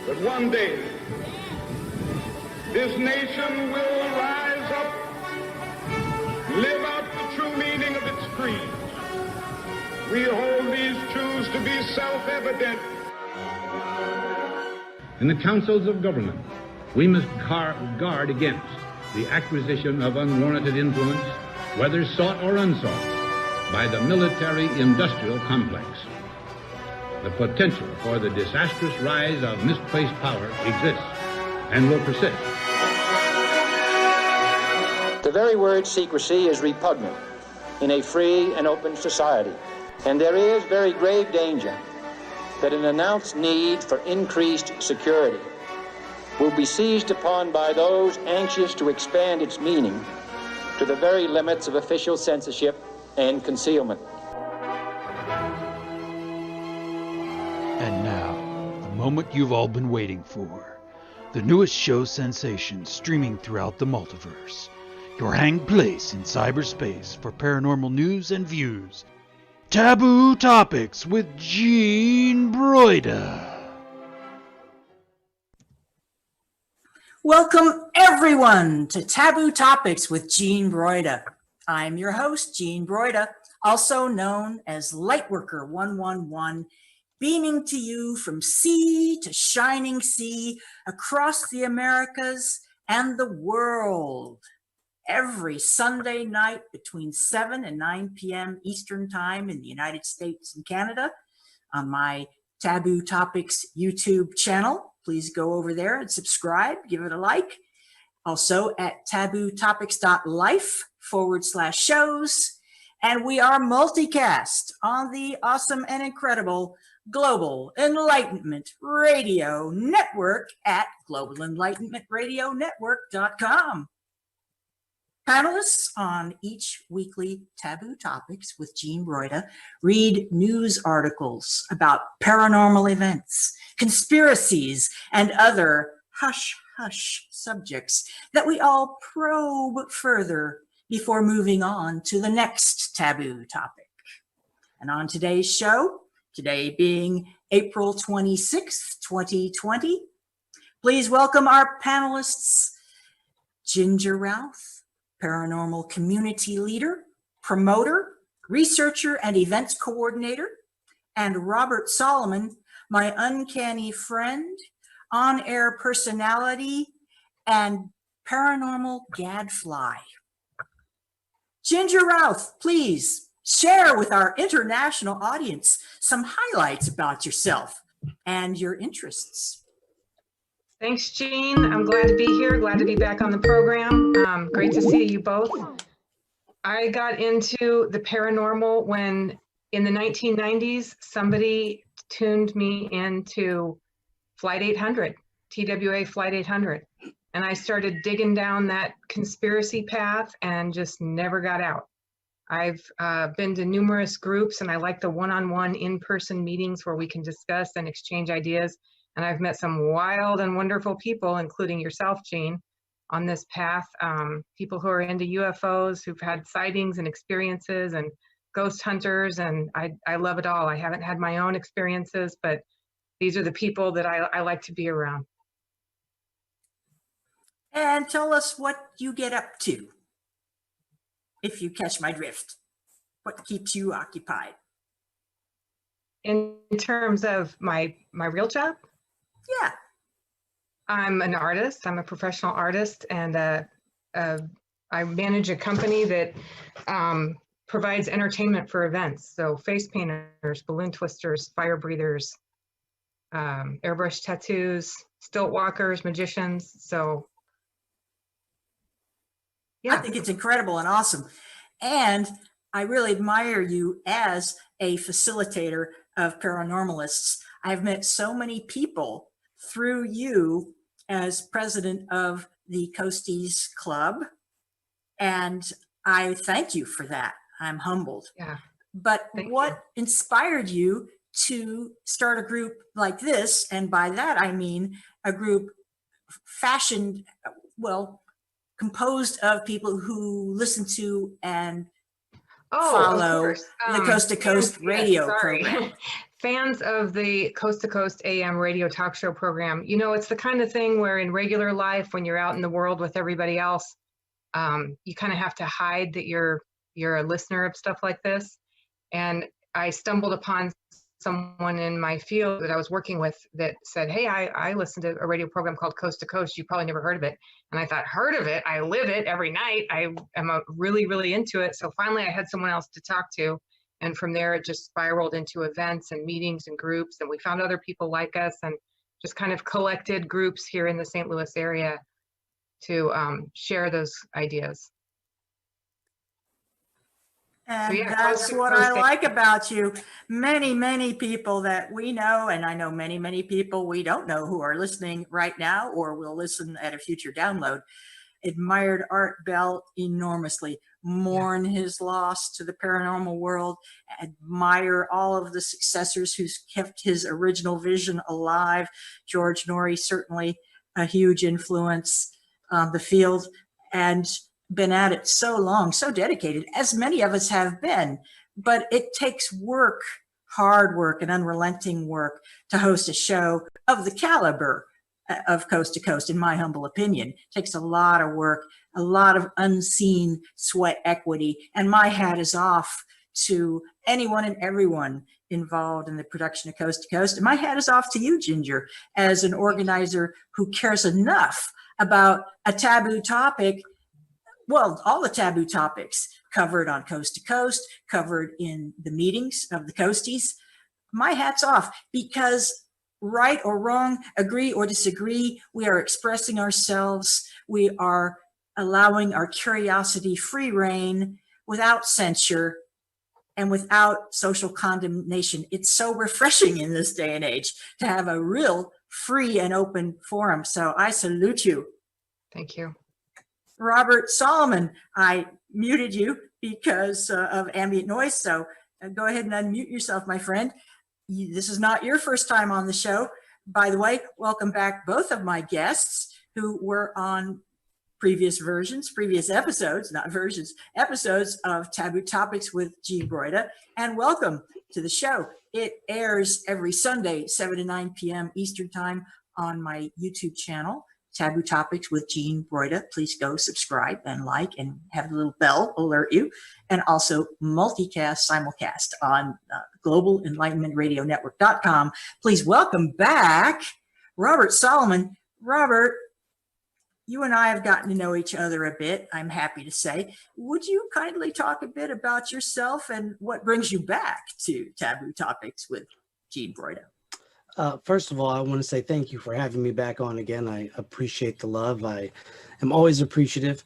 But one day, this nation will rise up, live out the true meaning of its creed. We hold these truths to be self-evident. In the councils of government, we must guard against the acquisition of unwarranted influence, whether sought or unsought, by the military-industrial complex. The potential for the disastrous rise of misplaced power exists and will persist. The very word secrecy is repugnant in a free and open society, and there is very grave danger that an announced need for increased security will be seized upon by those anxious to expand its meaning to the very limits of official censorship and concealment. And now, the moment you've all been waiting for. The newest show sensation streaming throughout the multiverse. Your hang place in cyberspace for paranormal news and views. Taboo Topics with Jean Broida. Welcome everyone to Taboo Topics with Jean Broida. I'm your host, Jean Broida, also known as Lightworker 111, beaming to you from sea to shining sea across the Americas and the world. Every Sunday night between 7 and 9 p.m. Eastern Time in the United States and Canada on my Taboo Topics YouTube channel. Please go over there and subscribe, give it a like. Also at tabootopics.life/shows. And we are multicast on the awesome and incredible Global Enlightenment Radio Network at globalenlightenmentradionetwork.com. Panelists on each weekly Taboo Topics with Jean Broida read news articles about paranormal events, conspiracies, and other hush-hush subjects that we all probe further before moving on to the next taboo topic. And on today's show, today being April 26th, 2020, please welcome our panelists, Ginger Routh, paranormal community leader, promoter, researcher, and events coordinator, and Robert Solomon, my uncanny friend, on-air personality, and paranormal gadfly. Ginger Routh, please share with our international audience some highlights about yourself and your interests. Thanks, Jean. I'm glad to be here. Glad to be back on the program. Great to see you both. I got into the paranormal when, in the 1990s, somebody tuned me into Flight 800, TWA Flight 800. And I started digging down that conspiracy path and just never got out. I've been to numerous groups, and I like the one-on-one in-person meetings where we can discuss and exchange ideas. And I've met some wild and wonderful people, including yourself, Jean, on this path. People who are into UFOs, who've had sightings and experiences, and ghost hunters, and I love it all. I haven't had my own experiences, but these are the people that I like to be around. And tell us what you get up to, if you catch my drift. What keeps you occupied? In terms of my real job? Yeah. I'm an artist. I'm a professional artist, and I manage a company that provides entertainment for events. So face painters, balloon twisters, fire breathers, airbrush tattoos, stilt walkers, magicians. So yeah. I think it's incredible and awesome. And I really admire you as a facilitator of paranormalists. I've met so many people through you as president of the Coasties Club, and I thank you for that. I'm humbled. Yeah. But what inspired you to start a group like this? And by that, I mean a group fashioned, well, composed of people who listen to and follow the Coast to Coast radio program. fans of the Coast to Coast AM radio talk show program, you know, it's the kind of thing where in regular life, when you're out in the world with everybody else, you kind of have to hide that you're a listener of stuff like this. And I stumbled upon someone in my field that I was working with that said, hey, I listened to a radio program called Coast to Coast. You probably never heard of it. And I thought, heard of it? I live it every night. I am really, really into it. So finally I had someone else to talk to. And from there, it just spiraled into events and meetings and groups. And we found other people like us and just kind of collected groups here in the St. Louis area to share those ideas. And So, yeah, that's what I like about you. Many, many people that we know, and I know many, many people we don't know who are listening right now or will listen at a future download, admired Art Bell enormously, mourn his loss to the paranormal world, admire all of the successors who's kept his original vision alive. George Norrie, certainly a huge influence on the field, and been at it so long, so dedicated, as many of us have been. But it takes work, hard work and unrelenting work to host a show of the caliber of Coast to Coast, in my humble opinion. It takes a lot of work, a lot of unseen sweat equity. And my hat is off to anyone and everyone involved in the production of Coast to Coast. And my hat is off to you, Ginger, as an organizer who cares enough about a taboo topic. Well, all the taboo topics covered on Coast to Coast, covered in the meetings of the Coasties. My hat's off, because right or wrong, agree or disagree, we are expressing ourselves. We are allowing our curiosity free rein without censure and without social condemnation. It's so refreshing in this day and age to have a real free and open forum. So I salute you. Thank you. Robert Solomon, I muted you because of ambient noise. So go ahead and unmute yourself, my friend. This is not your first time on the show. By the way, welcome back both of my guests who were on previous episodes of Taboo Topics with Jean Broida, and welcome to the show. It airs every Sunday, 7 to 9 p.m. Eastern Time on my YouTube channel, Taboo Topics with Jean Broida. Please go subscribe and like and have a little bell alert you. And also simulcast on Global Enlightenment Radio Network.com. Please welcome back Robert Solomon. Robert, you and I have gotten to know each other a bit, I'm happy to say. Would you kindly talk a bit about yourself and what brings you back to Taboo Topics with Jean Broida? First of all, I want to say thank you for having me back on again. I appreciate the love. I am always appreciative.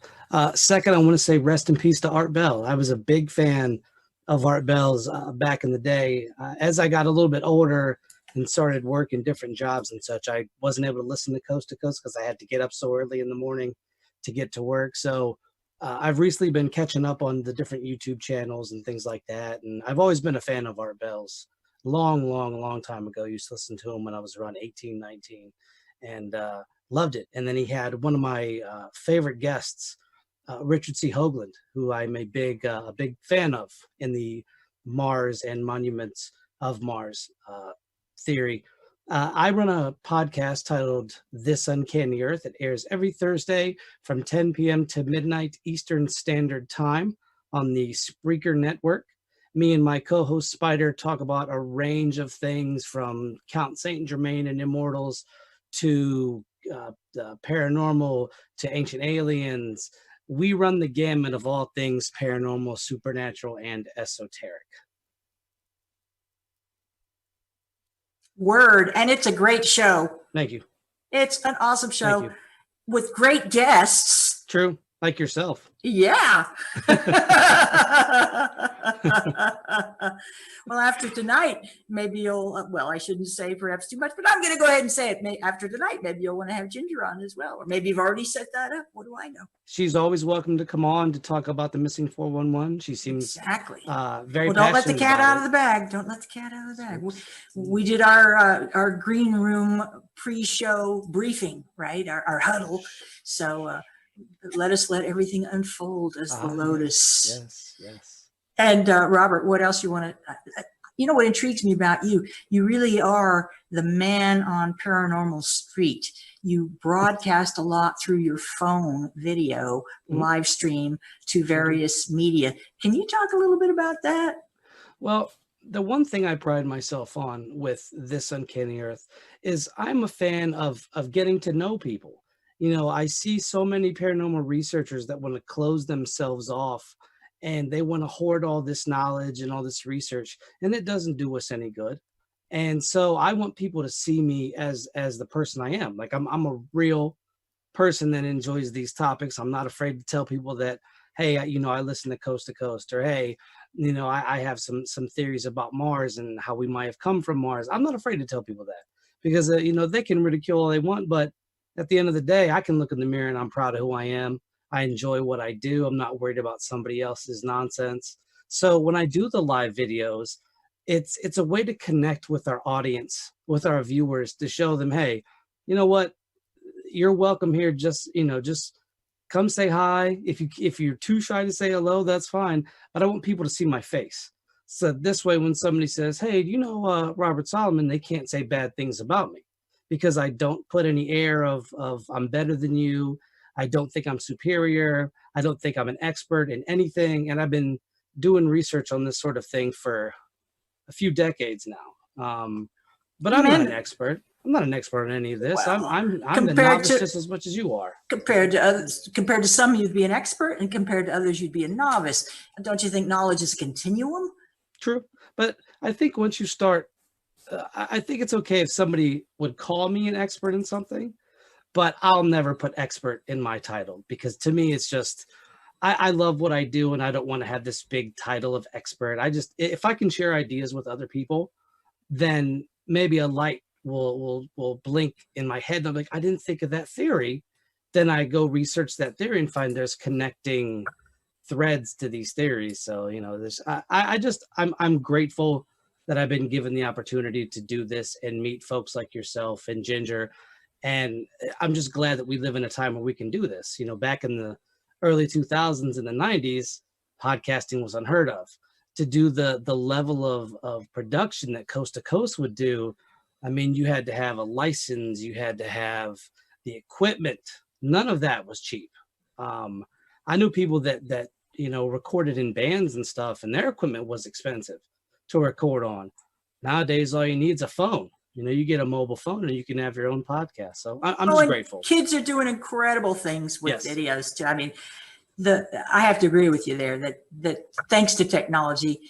Second, I want to say rest in peace to Art Bell. I was a big fan of Art Bell's back in the day. As I got a little bit older and started working different jobs and such, I wasn't able to listen to Coast because I had to get up so early in the morning to get to work. So I've recently been catching up on the different YouTube channels and things like that. And I've always been a fan of Art Bell's. Long time ago. I used to listen to him when I was around 18, 19, and loved it. And then he had one of my favorite guests, Richard C. Hoagland, who I'm a big fan of in the Mars and Monuments of Mars theory. I run a podcast titled This Uncanny Earth. It airs every Thursday from 10 p.m. to midnight Eastern Standard Time on the Spreaker Network. Me and my co-host Spider talk about a range of things from Count Saint Germain and Immortals to the paranormal to ancient aliens. We run the gamut of all things paranormal, supernatural, and esoteric. Word. And it's a great show. Thank you. It's an awesome show with great guests. True. Like yourself. Yeah. Well, after tonight, maybe you'll, well, I shouldn't say perhaps too much, but I'm going to go ahead and say it. After tonight, maybe you'll want to have Ginger on as well. Or maybe you've already set that up. What do I know? She's always welcome to come on to talk about the missing 411. She seems exactly very well, don't let the cat out of the bag. Don't let the cat out of the bag. We did our green room pre-show briefing, right? Our huddle. So let us let everything unfold as the lotus. Yes. And Robert, what else you want to? You know what intrigues me about you? You really are the man on Paranormal Street. You broadcast a lot through your phone video, live stream to various media. Can you talk a little bit about that? Well, the one thing I pride myself on with this Uncanny Earth is I'm a fan of getting to know people. You know, I see so many paranormal researchers that want to close themselves off and they want to hoard all this knowledge and all this research, and it doesn't do us any good. And so I want people to see me as the person I am. Like I'm a real person that enjoys these topics. I'm not afraid to tell people that, hey, I listen to Coast to Coast, or hey, I have some theories about Mars and how we might have come from Mars. I'm not afraid to tell people that because, they can ridicule all they want, but at the end of the day, I can look in the mirror and I'm proud of who I am. I enjoy what I do. I'm not worried about somebody else's nonsense. So when I do the live videos, it's a way to connect with our audience, with our viewers, to show them, hey, you know what? You're welcome here. Just come say hi. If you're too shy to say hello, that's fine. But I want people to see my face. So this way, when somebody says, hey, Robert Solomon, they can't say bad things about me because I don't put any air of I'm better than you. I don't think I'm superior. I don't think I'm an expert in anything. And I've been doing research on this sort of thing for a few decades now. But I'm not an expert. I'm not an expert in any of this. Well, I'm the novice just as much as you are. Compared to some, you'd be an expert, and compared to others, you'd be a novice. Don't you think knowledge is a continuum? True. But I think once you start, I think it's okay if somebody would call me an expert in something, but I'll never put expert in my title because to me, it's just, I love what I do and I don't want to have this big title of expert. If I can share ideas with other people, then maybe a light will blink in my head. And I'm like, I didn't think of that theory. Then I go research that theory and find there's connecting threads to these theories. So, I'm grateful that I've been given the opportunity to do this and meet folks like yourself and Ginger. And I'm just glad that we live in a time where we can do this. Back in the early 2000s and the 90s, podcasting was unheard of. To do the level of production that Coast to Coast would do, I mean, you had to have a license, you had to have the equipment. None of that was cheap. I knew people that recorded in bands and stuff, and their equipment was expensive to record on. Nowadays, all you need is a phone. You get a mobile phone and you can have your own podcast. So I'm just grateful. Kids are doing incredible things with videos too. I mean, I have to agree with you there that thanks to technology,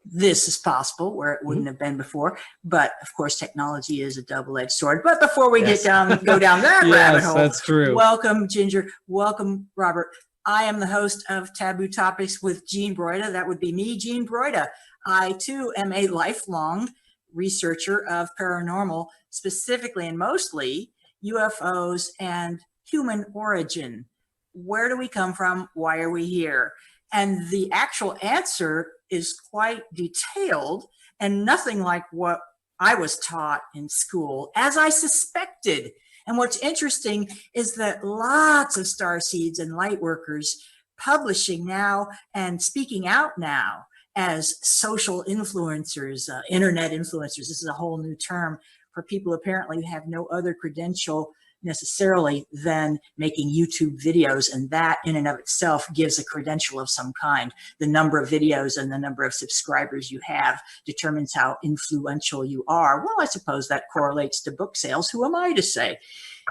this is possible where it wouldn't have been before. But of course, technology is a double-edged sword. But before we go down that rabbit hole, that's true. Welcome, Ginger. Welcome, Robert. I am the host of Taboo Topics with Jean Broida. That would be me, Jean Broida. I too am a lifelong researcher of paranormal, specifically and mostly UFOs and human origin. Where do we come from? Why are we here? And the actual answer is quite detailed and nothing like what I was taught in school, as I suspected. And what's interesting is that lots of starseeds and light workers publishing now and speaking out now as social influencers, internet influencers. This is a whole new term for people apparently who have no other credential necessarily than making YouTube videos. And that in and of itself gives a credential of some kind. The number of videos and the number of subscribers you have determines how influential you are. Well, I suppose that correlates to book sales. Who am I to say?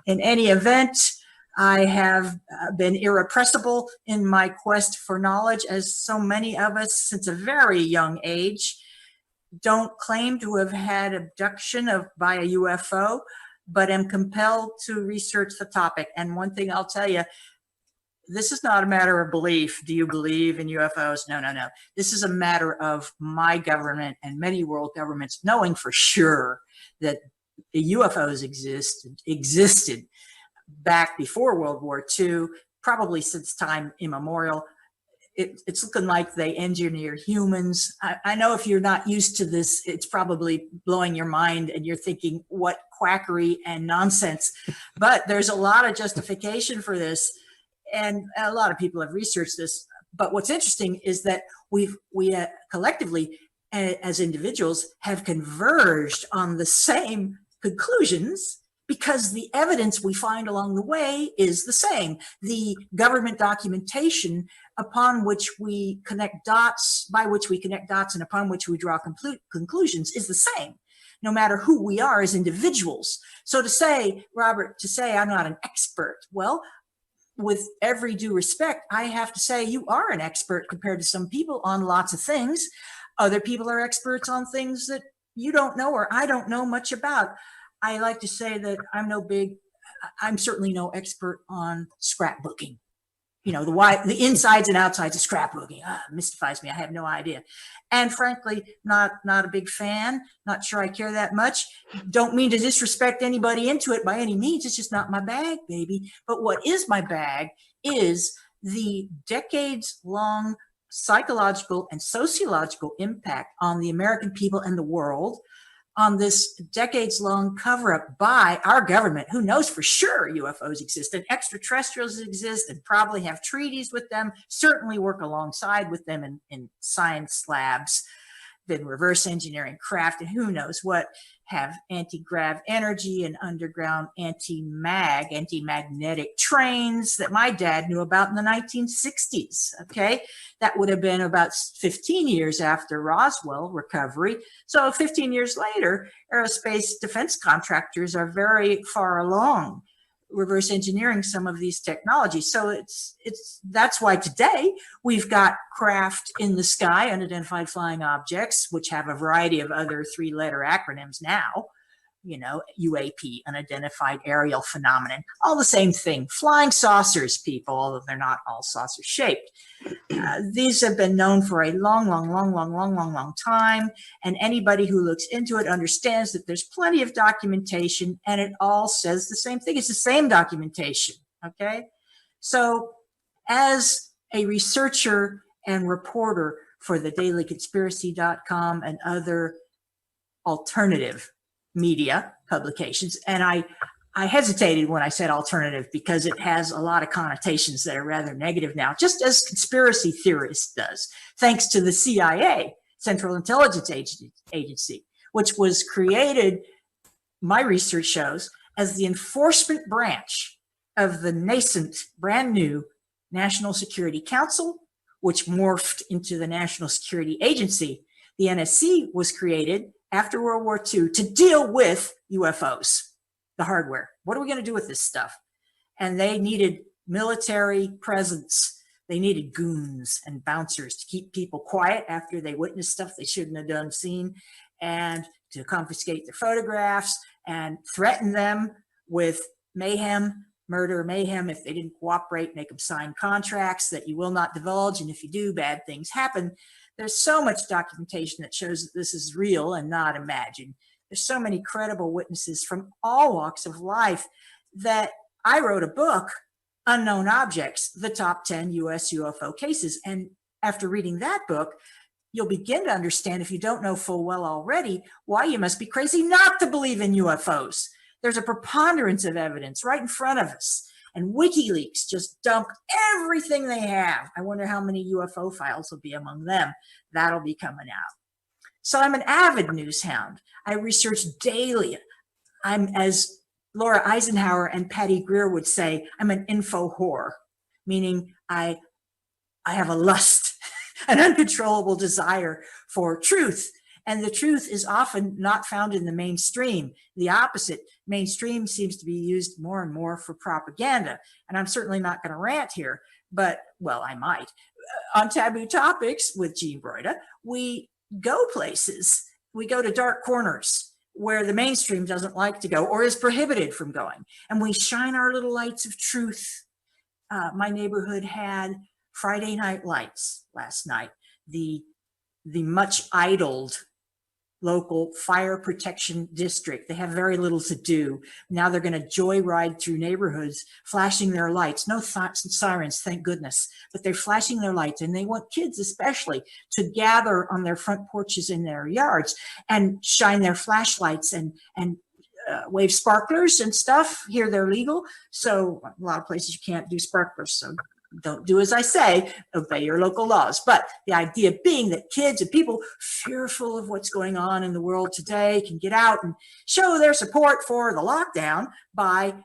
In any event, I have been irrepressible in my quest for knowledge, as so many of us since a very young age. Don't claim to have had abduction by a UFO, but am compelled to research the topic. And one thing I'll tell you, this is not a matter of belief. Do you believe in UFOs? No. This is a matter of my government and many world governments knowing for sure that the UFOs existed back before World War II, probably since time immemorial. It's looking like they engineer humans. I know if you're not used to this, it's probably blowing your mind and you're thinking, what quackery and nonsense. But there's a lot of justification for this. And a lot of people have researched this. But what's interesting is that we collectively as individuals have converged on the same conclusions because the evidence we find along the way is the same. The government documentation upon which we connect dots, by which we connect dots and upon which we draw conclusions is the same, no matter who we are as individuals. So to say, Robert, I'm not an expert, well, with every due respect, I have to say you are an expert compared to some people on lots of things. Other people are experts on things that you don't know or I don't know much about. I like to say that I'm certainly no expert on scrapbooking. You know, the insides and outsides of scrapbooking mystifies me. I have no idea. And frankly, not a big fan, not sure I care that much. Don't mean to disrespect anybody into it by any means. It's just not my bag, baby. But what is my bag is the decades-long psychological and sociological impact on the American people and the world on this decades-long cover-up by our government, who knows for sure UFOs exist and extraterrestrials exist and probably have treaties with them, certainly work alongside with them in science labs, then reverse engineering craft, and who knows what, have anti-grav energy and underground anti-magnetic trains that my dad knew about in the 1960s, okay? That would have been about 15 years after Roswell recovery. So 15 years later, aerospace defense contractors are very far along reverse engineering some of these technologies. So that's why today we've got craft in the sky, unidentified flying objects, which have a variety of other 3-letter acronyms now, you know, UAP, unidentified aerial phenomenon, all the same thing. Flying saucers, people, although they're not all saucer shaped. These have been known for a long time. And anybody who looks into it understands that there's plenty of documentation and it all says the same thing. It's the same documentation, okay? So as a researcher and reporter for the dailyconspiracy.com and other alternative media publications, and I hesitated when I said alternative because it has a lot of connotations that are rather negative now, just as conspiracy theorist does, thanks to the CIA, Central Intelligence Agency, which was created, my research shows, as the enforcement branch of the nascent, brand new National Security Council, which morphed into the National Security Agency. The NSC was created after World War II to deal with UFOs, the hardware. What are we going to do with this stuff? And they needed military presence. They needed goons and bouncers to keep people quiet after they witnessed stuff they shouldn't have done seen, and to confiscate their photographs and threaten them with mayhem, murder, mayhem, if they didn't cooperate, make them sign contracts that you will not divulge, and if you do, bad things happen. There's so much documentation that shows that this is real and not imagined. There's so many credible witnesses from all walks of life that I wrote a book, Unknown Objects, the Top 10 US UFO Cases. And after reading that book, you'll begin to understand, if you don't know full well already, why you must be crazy not to believe in UFOs. There's a preponderance of evidence right in front of us. And WikiLeaks just dumped everything they have. I wonder how many UFO files will be among them. That'll be coming out. So I'm an avid news hound. I research daily. I'm, as Laura Eisenhower and Patty Greer would say, I'm an info whore, meaning I have a lust, an uncontrollable desire for truth. And the truth is often not found in the mainstream. The opposite, mainstream seems to be used more and more for propaganda. And I'm certainly not going to rant here, but, well, I might. On Taboo Topics with Jean Broida, we go places. We go to dark corners where the mainstream doesn't like to go or is prohibited from going. And we shine our little lights of truth. My neighborhood had Friday night lights last night. The much idled local fire protection district. They have very little to do. Now they're going to joyride through neighborhoods, flashing their lights. No sirens, thank goodness, but they're flashing their lights, and they want kids especially to gather on their front porches in their yards and shine their flashlights and wave sparklers and stuff. Here they're legal. So a lot of places you can't do sparklers. So don't do as I say, obey your local laws. But the idea being that kids and people fearful of what's going on in the world today can get out and show their support for the lockdown by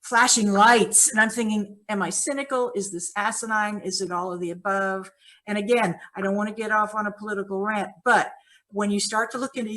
flashing lights. And I'm thinking, am I cynical? Is this asinine? Is it all of the above? And again, I don't want to get off on a political rant, but when you start to look into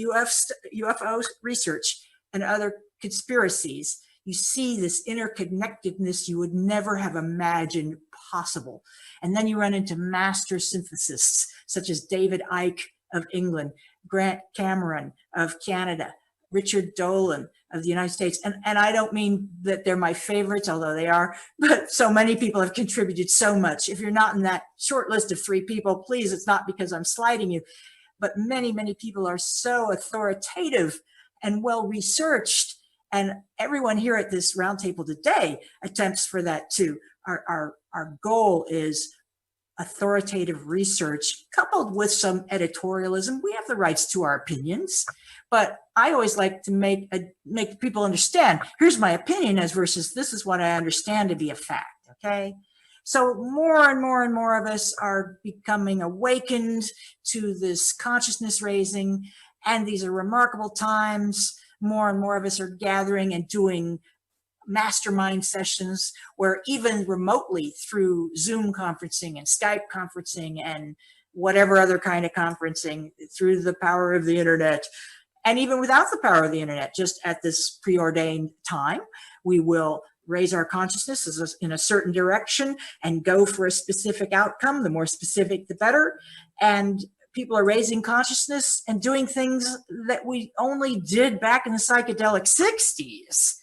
UFO research and other conspiracies, you see this interconnectedness you would never have imagined possible. And then you run into master synthesists such as David Icke of England, Grant Cameron of Canada, Richard Dolan of the United States. And I don't mean that they're my favorites, although they are, but so many people have contributed so much. If you're not in that short list of 3 people, please, it's not because I'm slighting you, but many, many people are so authoritative and well-researched. And everyone here at this roundtable today attempts for that too. Our goal is authoritative research coupled with some editorialism. We have the rights to our opinions, but I always like to make people understand, here's my opinion as versus this is what I understand to be a fact, okay? So more and more and more of us are becoming awakened to this consciousness raising, and these are remarkable times. More and more of us are gathering and doing mastermind sessions where even remotely through Zoom conferencing and Skype conferencing and whatever other kind of conferencing through the power of the internet, and even without the power of the internet, just at this preordained time, we will raise our consciousness in a certain direction and go for a specific outcome. The more specific, the better. And people are raising consciousness and doing things that we only did back in the psychedelic 60s.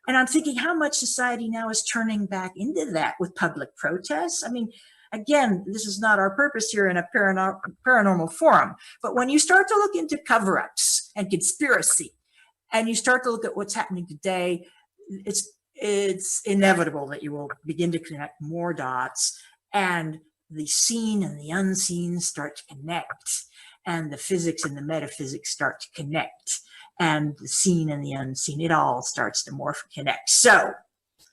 And I'm thinking how much society now is turning back into that with public protests. I mean, again, this is not our purpose here in a paranormal forum, but when you start to look into cover-ups and conspiracy, and you start to look at what's happening today, it's inevitable that you will begin to connect more dots, and the seen and the unseen start to connect, and the physics and the metaphysics start to connect, and the seen and the unseen, it all starts to morph and connect. So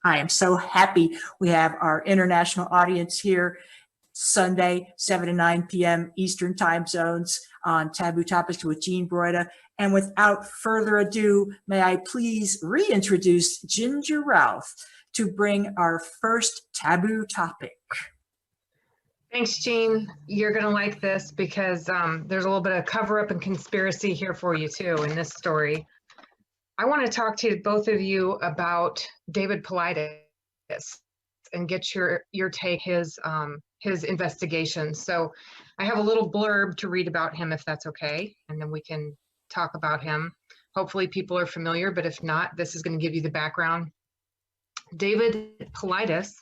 I am so happy we have our international audience here Sunday, 7 to 9 p.m. Eastern time zones on Taboo Topics with Jean Broida. And without further ado, may I please reintroduce Ginger Routh to bring our first taboo topic. Thanks, Jean. You're going to like this because there's a little bit of cover-up and conspiracy here for you too in this story. I want to talk to both of you about David Paulides and get your take, his investigation. So I have a little blurb to read about him, if that's okay, and then we can talk about him. Hopefully people are familiar, but if not, this is going to give you the background. David Paulides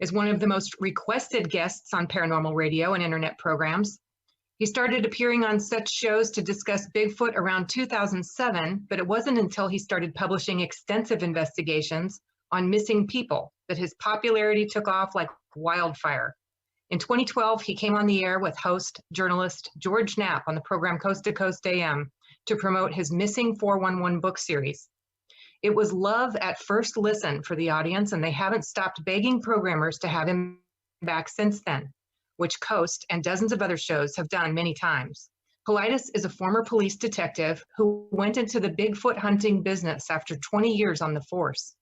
is one of the most requested guests on paranormal radio and internet programs. He started appearing on such shows to discuss Bigfoot around 2007, but it wasn't until he started publishing extensive investigations on missing people that his popularity took off like wildfire. In 2012, he came on the air with host, journalist George Knapp on the program Coast to Coast AM to promote his Missing 411 book series. It was love at first listen for the audience, and they haven't stopped begging programmers to have him back since then, which Coast and dozens of other shows have done many times. Paulides is a former police detective who went into the Bigfoot hunting business after 20 years on the force.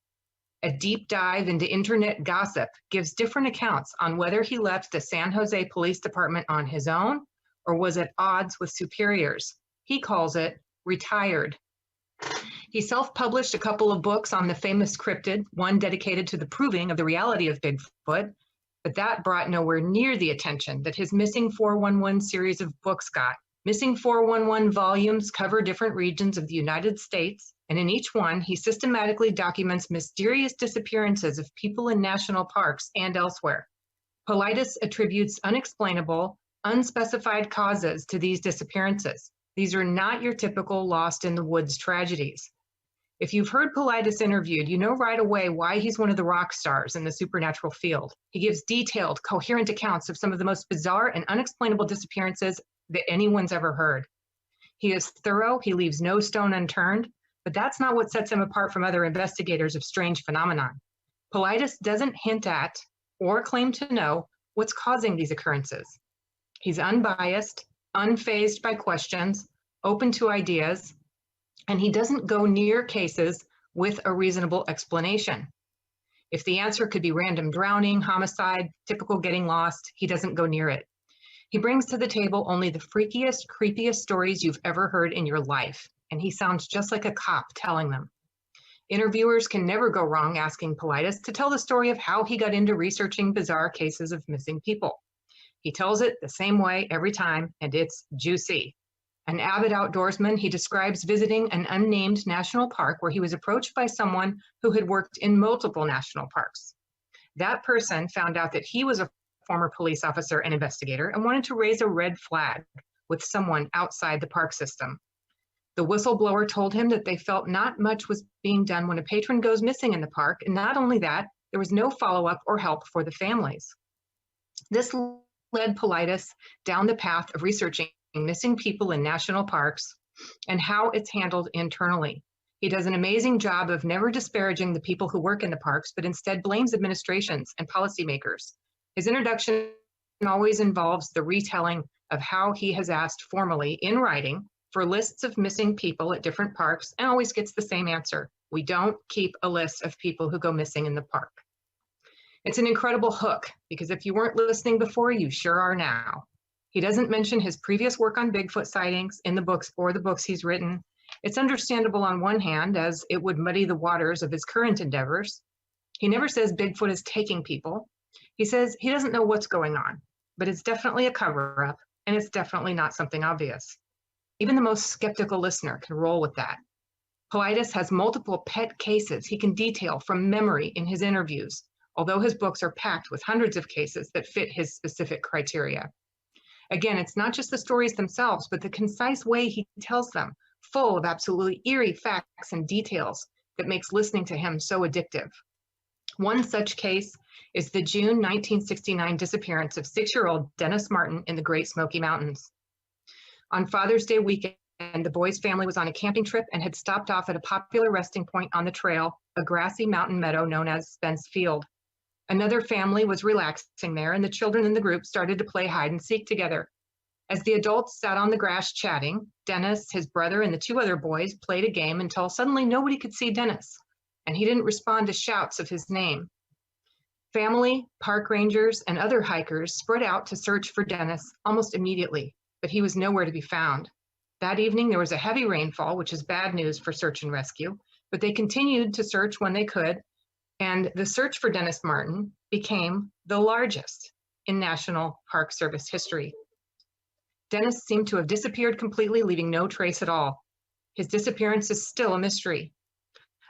A deep dive into internet gossip gives different accounts on whether he left the San Jose Police Department on his own or was at odds with superiors. He calls it retired. He self-published a couple of books on the famous cryptid, one dedicated to the proving of the reality of Bigfoot, but that brought nowhere near the attention that his Missing 411 series of books got. Missing 411 volumes cover different regions of the United States, and in each one, he systematically documents mysterious disappearances of people in national parks and elsewhere. Paulides attributes unexplainable, unspecified causes to these disappearances. These are not your typical lost in the woods tragedies. If you've heard Paulides interviewed, you know right away why he's one of the rock stars in the supernatural field. He gives detailed, coherent accounts of some of the most bizarre and unexplainable disappearances that anyone's ever heard. He is thorough, he leaves no stone unturned, but that's not what sets him apart from other investigators of strange phenomenon. Paulides doesn't hint at or claim to know what's causing these occurrences. He's unbiased, unfazed by questions, open to ideas, and he doesn't go near cases with a reasonable explanation. If the answer could be random drowning, homicide, typical getting lost, he doesn't go near it. He brings to the table only the freakiest, creepiest stories you've ever heard in your life, and he sounds just like a cop telling them. Interviewers can never go wrong asking Paulides to tell the story of how he got into researching bizarre cases of missing people. He tells it the same way every time, and it's juicy. An avid outdoorsman, he describes visiting an unnamed national park where he was approached by someone who had worked in multiple national parks. That person found out that he was a former police officer and investigator and wanted to raise a red flag with someone outside the park system. The whistleblower told him that they felt not much was being done when a patron goes missing in the park, and not only that, there was no follow-up or help for the families. This led Paulides down the path of researching missing people in national parks and how it's handled internally. He does an amazing job of never disparaging the people who work in the parks, but instead blames administrations and policymakers. His introduction always involves the retelling of how he has asked formally in writing for lists of missing people at different parks and always gets the same answer. We don't keep a list of people who go missing in the park. It's an incredible hook because if you weren't listening before, you sure are now. He doesn't mention his previous work on Bigfoot sightings in the books or the books he's written. It's understandable on one hand, as it would muddy the waters of his current endeavors. He never says Bigfoot is taking people. He says he doesn't know what's going on, but it's definitely a cover-up, and it's definitely not something obvious. Even the most skeptical listener can roll with that. Paulides has multiple pet cases he can detail from memory in his interviews, although his books are packed with hundreds of cases that fit his specific criteria. Again, it's not just the stories themselves, but the concise way he tells them, full of absolutely eerie facts and details that makes listening to him so addictive. One such case is the June 1969 disappearance of 6-year-old Dennis Martin in the Great Smoky Mountains. On Father's Day weekend, the boy's family was on a camping trip and had stopped off at a popular resting point on the trail, a grassy mountain meadow known as Spence Field. Another family was relaxing there, and the children in the group started to play hide and seek together. As the adults sat on the grass chatting, Dennis, his brother, and the 2 other boys played a game until suddenly nobody could see Dennis, and he didn't respond to shouts of his name. Family, park rangers, and other hikers spread out to search for Dennis almost immediately, but he was nowhere to be found. That evening, there was a heavy rainfall, which is bad news for search and rescue, but they continued to search when they could, and the search for Dennis Martin became the largest in National Park Service history. Dennis seemed to have disappeared completely, leaving no trace at all. His disappearance is still a mystery.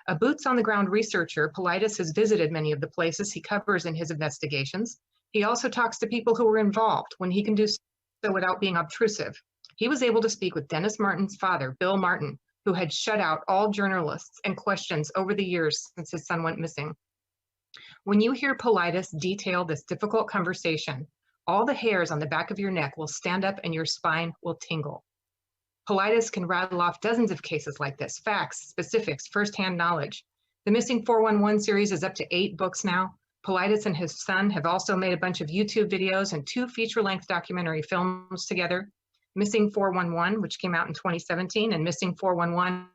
A boots-on-the-ground researcher, Paulides has visited many of the places he covers in his investigations. He also talks to people who were involved when he can do so without being obtrusive. He was able to speak with Dennis Martin's father, Bill Martin, who had shut out all journalists and questions over the years since his son went missing. When you hear Paulides detail this difficult conversation, all the hairs on the back of your neck will stand up and your spine will tingle. Paulides can rattle off dozens of cases like this, facts, specifics, firsthand knowledge. The Missing 411 series is up to 8 books now. Paulides and his son have also made a bunch of YouTube videos and 2 feature-length documentary films together. Missing 411, which came out in 2017, and Missing 411,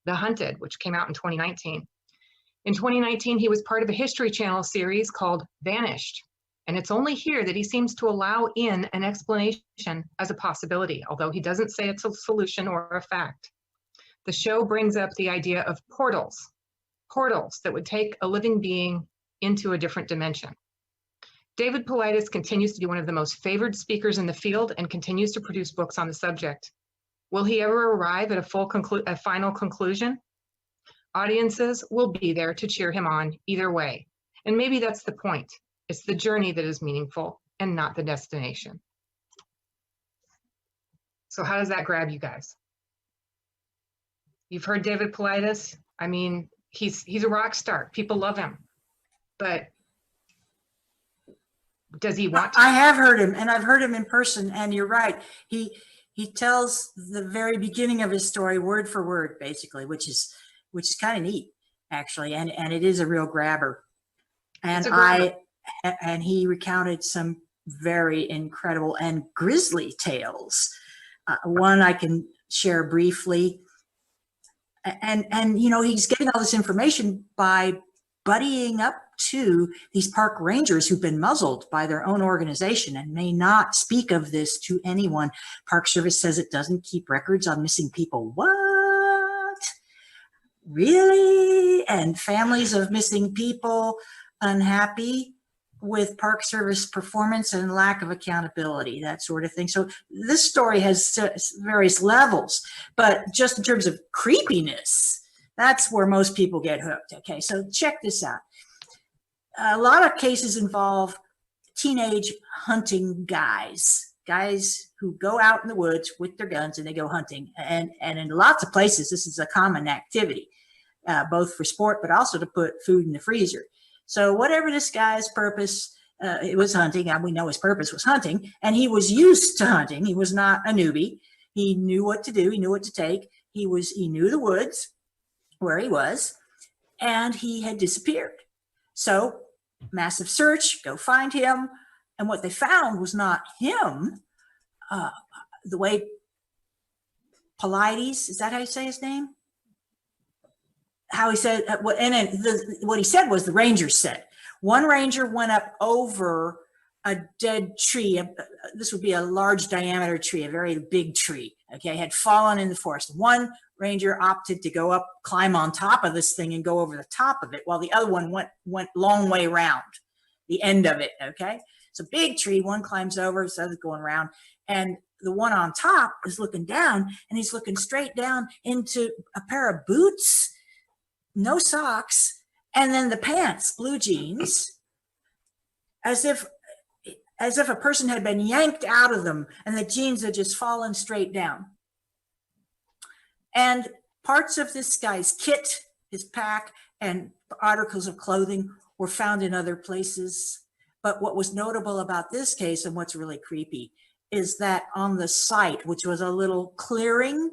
The Hunted, which came out in 2019. In 2019, he was part of a History Channel series called Vanished, and it's only here that he seems to allow in an explanation as a possibility, although he doesn't say it's a solution or a fact. The show brings up the idea of portals that would take a living being into a different dimension. David Paulides continues to be one of the most favored speakers in the field and continues to produce books on the subject. Will he ever arrive at a final conclusion? Audiences will be there to cheer him on either way. And maybe that's the point. It's the journey that is meaningful and not the destination. So how does that grab you guys? You've heard David Paulides. I mean, he's a rock star. People love him. But does he want to? I have heard him, and I've heard him in person, and you're right. He tells the very beginning of his story word for word, basically, which is kind of neat, actually, and it is a real grabber. And and he recounted some very incredible and grisly tales. One I can share briefly. And you know, he's getting all this information by buddying up to these park rangers who've been muzzled by their own organization and may not speak of this to anyone. Park Service says it doesn't keep records on missing people. What? Really? And families of missing people unhappy with Park Service performance and lack of accountability, that sort of thing. So this story has various levels, but just in terms of creepiness, that's where most people get hooked. Okay, so check this out. A lot of cases involve teenage hunting guys who go out in the woods with their guns and they go hunting. And in lots of places, this is a common activity, both for sport, but also to put food in the freezer. So whatever this guy's purpose, it was hunting, and we know his purpose was hunting, and he was used to hunting. He was not a newbie. He knew what to do. He knew what to take. He knew the woods where he was, and he had disappeared. So massive search, go find him. And what they found was not him. The way Paulides, is that how you say his name? How he said, what he said was the rangers said. One ranger went up over a dead tree. This would be a large diameter tree, a very big tree, okay, had fallen in the forest. One ranger opted to go up, climb on top of this thing and go over the top of it, while the other one went long way around the end of it, okay? So big tree, one climbs over, the other's going around, and the one on top is looking down, and he's looking straight down into a pair of boots, no socks, and then the pants, blue jeans, as if a person had been yanked out of them and the jeans had just fallen straight down. And parts of this guy's kit, his pack, and articles of clothing were found in other places. But what was notable about this case, and what's really creepy, is that on the site, which was a little clearing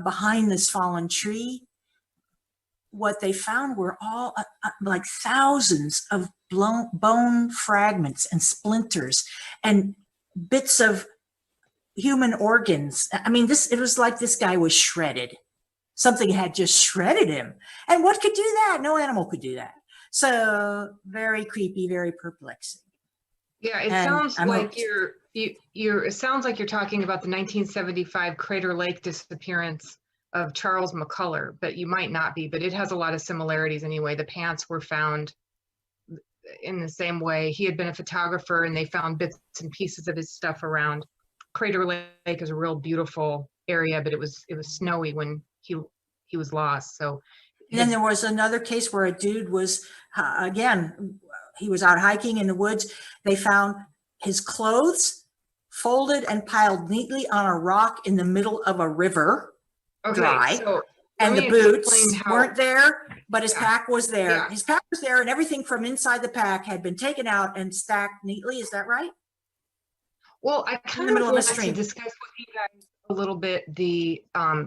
behind this fallen tree, what they found were all like thousands of bone fragments and splinters and bits of human organs. I mean, it was like this guy was shredded. Something had just shredded him. And what could do that? No animal could do that. So very creepy, very perplexing. Yeah, it sounds like it sounds like you're talking about the 1975 Crater Lake disappearance of Charles McCullough, but you might not be, but it has a lot of similarities anyway. The pants were found in the same way. He had been a photographer and they found bits and pieces of his stuff around. Crater Lake is a real beautiful area, but it was snowy when he was lost. So and then there was another case where a dude was, again, he was out hiking in the woods. They found his clothes folded and piled neatly on a rock in the middle of a river. Okay, dry, so and the boots weren't there, but his pack was there. Yeah. His pack was there, and everything from inside the pack had been taken out and stacked neatly. Is that right? Well, I kind of want to discuss with you guys a little bit the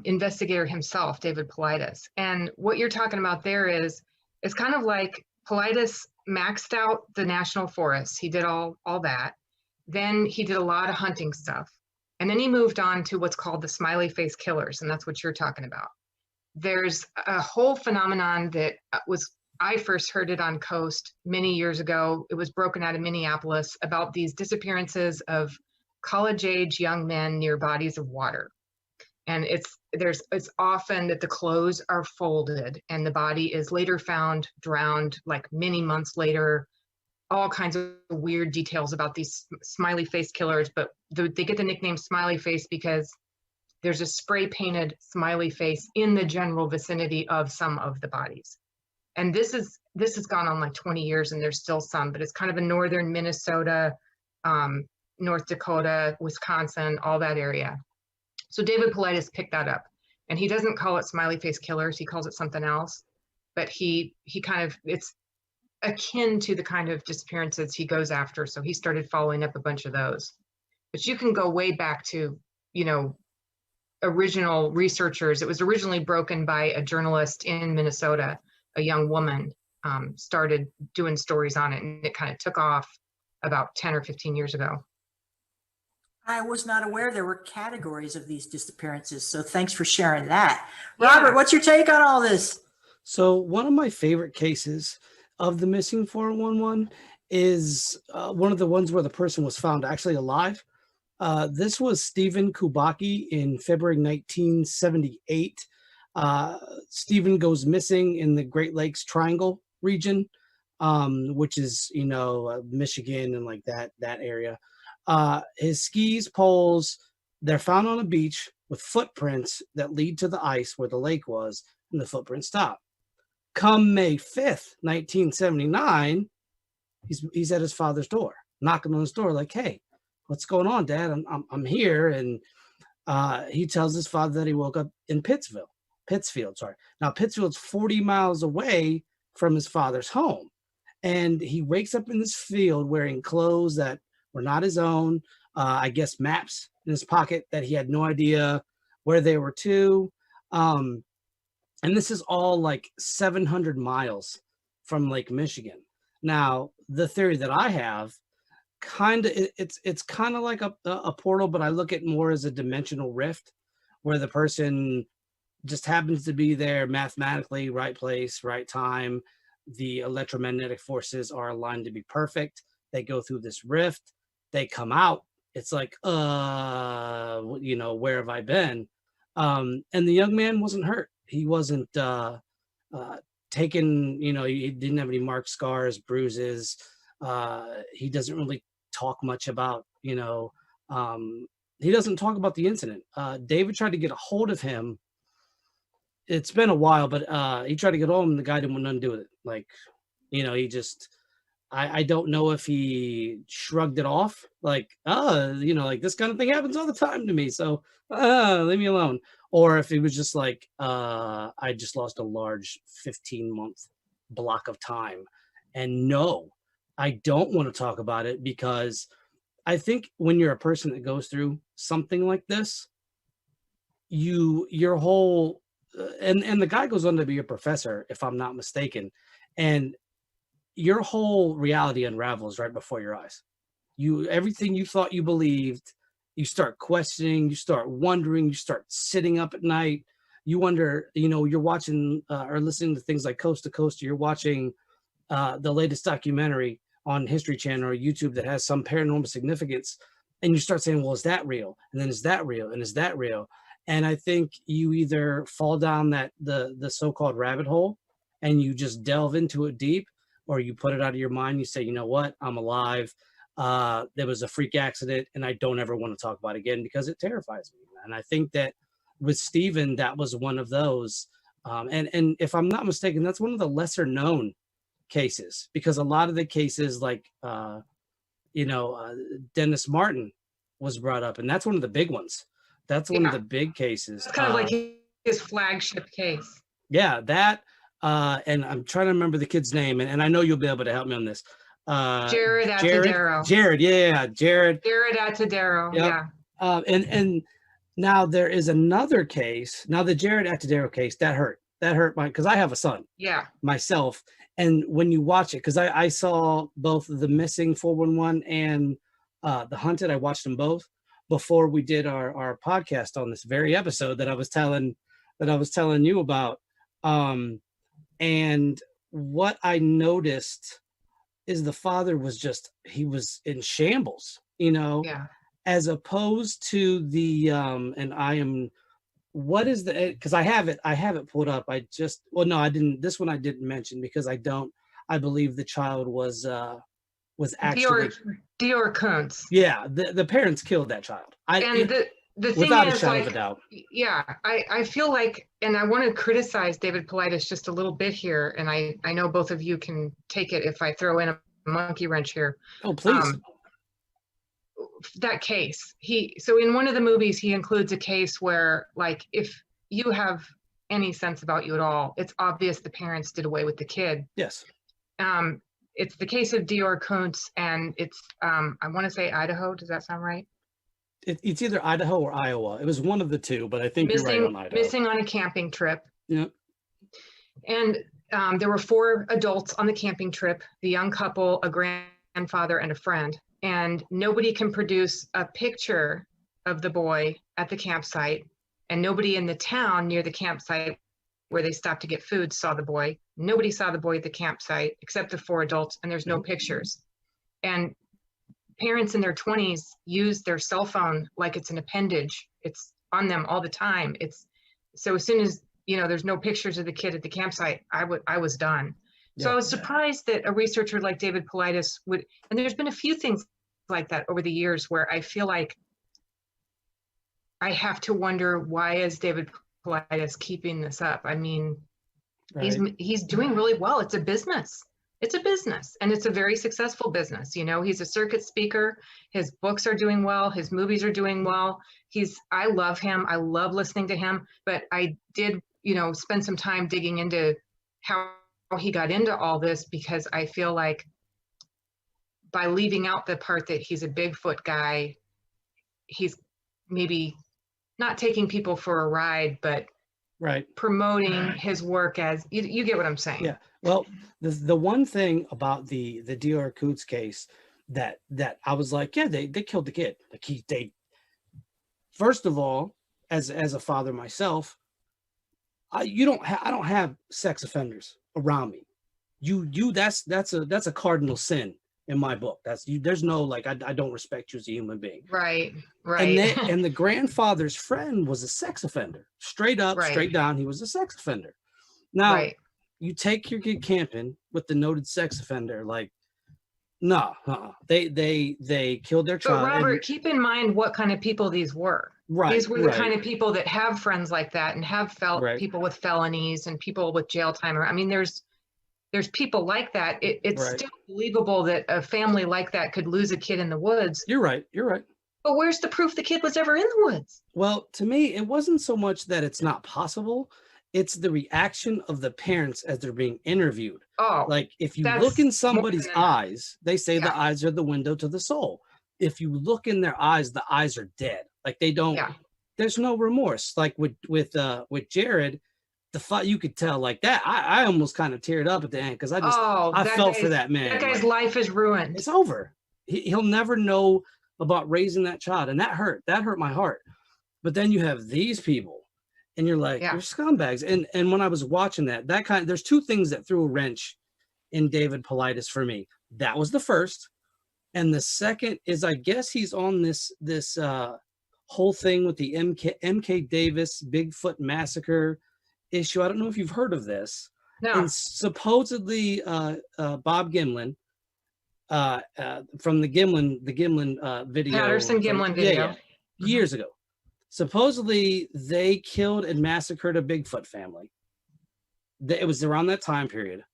investigator himself, David Paulides. And what you're talking about there is, it's kind of like Paulides maxed out the national forests. He did all that. Then he did a lot of hunting stuff. And then he moved on to what's called the smiley face killers, and that's what you're talking about. There's a whole phenomenon that I first heard it on Coast many years ago. It was broken out of Minneapolis about these disappearances of college-age young men near bodies of water. And it's often that the clothes are folded and the body is later found drowned like many months later. All kinds of weird details about these smiley face killers, but they get the nickname smiley face because there's a spray painted smiley face in the general vicinity of some of the bodies. And this has gone on like 20 years and there's still some, but it's kind of a northern Minnesota, North Dakota, Wisconsin, all that area. So David Paulides picked that up, and he doesn't call it smiley face killers, he calls it something else, but he kind of, it's akin to the kind of disappearances he goes after. So he started following up a bunch of those. But you can go way back to, original researchers. It was originally broken by a journalist in Minnesota, a young woman. started doing stories on it, and it kind of took off about 10 or 15 years ago. I was not aware there were categories of these disappearances, so thanks for sharing that. Yeah. Robert, what's your take on all this? So one of my favorite cases of the missing 411 is one of the ones where the person was found actually alive. This was Stephen Kubacki in February 1978. Stephen goes missing in the Great Lakes Triangle region, which is, Michigan and like that area. His skis, poles, they're found on a beach with footprints that lead to the ice where the lake was, and the footprints stop. Come May 5th, 1979, he's at his father's door, knocking on his door like, "Hey, what's going on, Dad? I'm here." And he tells his father that he woke up in Pittsfield. Now, Pittsfield's 40 miles away from his father's home. And he wakes up in this field wearing clothes that were not his own. I guess maps in his pocket that he had no idea where they were to. And this is all like 700 miles from Lake Michigan. Now, the theory that I have, it's kind of like a portal, but I look at more as a dimensional rift where the person just happens to be there mathematically, right place, right time. The electromagnetic forces are aligned to be perfect. They go through this rift, they come out. It's like, where have I been? And the young man wasn't hurt. He wasn't taken, he didn't have any marks, scars, bruises. He doesn't really talk much about, he doesn't talk about the incident. David tried to get a hold of him. It's been a while, but he tried to get home and the guy didn't want nothing to do with it. Like, he just, I don't know if he shrugged it off. Like, like this kind of thing happens all the time to me. So leave me alone. Or if he was just like, I just lost a large 15-month block of time. And no, I don't want to talk about it because I think when you're a person that goes through something like this, your whole, and the guy goes on to be a professor, if I'm not mistaken, and your whole reality unravels right before your eyes. Everything you thought you believed, you start questioning, you start wondering, you start sitting up at night. You wonder, you're watching or listening to things like Coast to Coast. You're watching the latest documentary on History Channel or YouTube that has some paranormal significance. And you start saying, well, is that real? And then is that real? And is that real? And I think you either fall down the so-called rabbit hole and you just delve into it deep, or you put it out of your mind. You say, you know what? I'm alive. There was a freak accident and I don't ever want to talk about it again because it terrifies me. And I think that with Stephen, that was one of those. And if I'm not mistaken, that's one of the lesser known cases, because a lot of the cases like, Dennis Martin was brought up, and that's one of the big ones. That's one of the big cases. It's kind of like his flagship case. Yeah, that. And I'm trying to remember the kid's name, and I know you'll be able to help me on this. Jared Atadero. Jared, yeah, Jared. Jared Atadero, yep. Yeah. And now there is another case. Now the Jared Atadero case, that hurt because I have a son. Yeah. Myself. And when you watch it, because I saw both the missing 411 and the hunted, I watched them both before we did our podcast on this very episode that I was telling you about. And what I noticed is the father was he was in shambles, as opposed to the, and I am, what is the, because I have it pulled up. I didn't, this one I didn't mention because I believe the child was actually Dior Kuntz. Yeah. The parents killed that child. The thing without is, a shadow like, of a doubt. Yeah, I feel like, and I want to criticize David Paulides just a little bit here, and I know both of you can take it if I throw in a monkey wrench here. Oh, please. That case, so in one of the movies, he includes a case where, like, if you have any sense about you at all, it's obvious the parents did away with the kid. Yes. It's the case of Dior Kuntz, and it's, I want to say Idaho. Does that sound right? It's either Idaho or Iowa. It was one of the two, but I think you're right on Idaho. Missing on a camping trip. Yeah. And there were 4 adults on the camping trip, the young couple, a grandfather, and a friend. And nobody can produce a picture of the boy at the campsite. And nobody in the town near the campsite where they stopped to get food saw the boy. Nobody saw the boy at the campsite except the 4 adults, and there's no pictures. And parents in their 20s use their cell phone like it's an appendage. It's on them all the time. So as soon as, there's no pictures of the kid at the campsite, I was done. So I was surprised that a researcher like David Paulides would, and there's been a few things like that over the years where I feel like I have to wonder, why is David Paulides keeping this up? I mean, he's doing really well. It's a business. It's a business, and it's a very successful business. He's a circuit speaker. His books are doing well. His movies are doing well. I love him. I love listening to him, but I did, spend some time digging into how he got into all this, because I feel like by leaving out the part that he's a Bigfoot guy, he's maybe not taking people for a ride, but promoting his work as, you get what I'm saying? Yeah. Well, the one thing about the D.R. Coots case that I was like, yeah, they killed the kid. Like they first of all, as a father myself, I don't have sex offenders around me. That's a cardinal sin in my book. There's no, like, I don't respect you as a human being. Right. And the grandfather's friend was a sex offender. Straight up, straight down, he was a sex offender. Now, you take your kid camping with the noted sex offender, like, no, they killed their child. But Robert, keep in mind what kind of people these were. These were the kind of people that have friends like that and have people with felonies and people with jail time. I mean, there's people like that. It's still believable that a family like that could lose a kid in the woods. You're right. But where's the proof the kid was ever in the woods? Well, to me, it wasn't so much that it's not possible. It's the reaction of the parents as they're being interviewed. Oh, like if you look in somebody's eyes, they say the eyes are the window to the soul. If you look in their eyes, the eyes are dead. Like they don't, there's no remorse. Like with Jared, you could tell like that. I almost kind of teared up at the end because I felt for that man. That guy's life is ruined. It's over. He'll never know about raising that child. And that hurt my heart. But then you have these people and you're like, you're scumbags. And when I was watching there's 2 things that threw a wrench in David Paulides for me. That was the first. And the second is, I guess he's on this whole thing with the MK Davis Bigfoot massacre issue. I don't know if you've heard of this. No. And supposedly Bob Gimlin from the Gimlin video. Patterson Gimlin video. Years ago. Supposedly they killed and massacred a Bigfoot family. It was around that time period.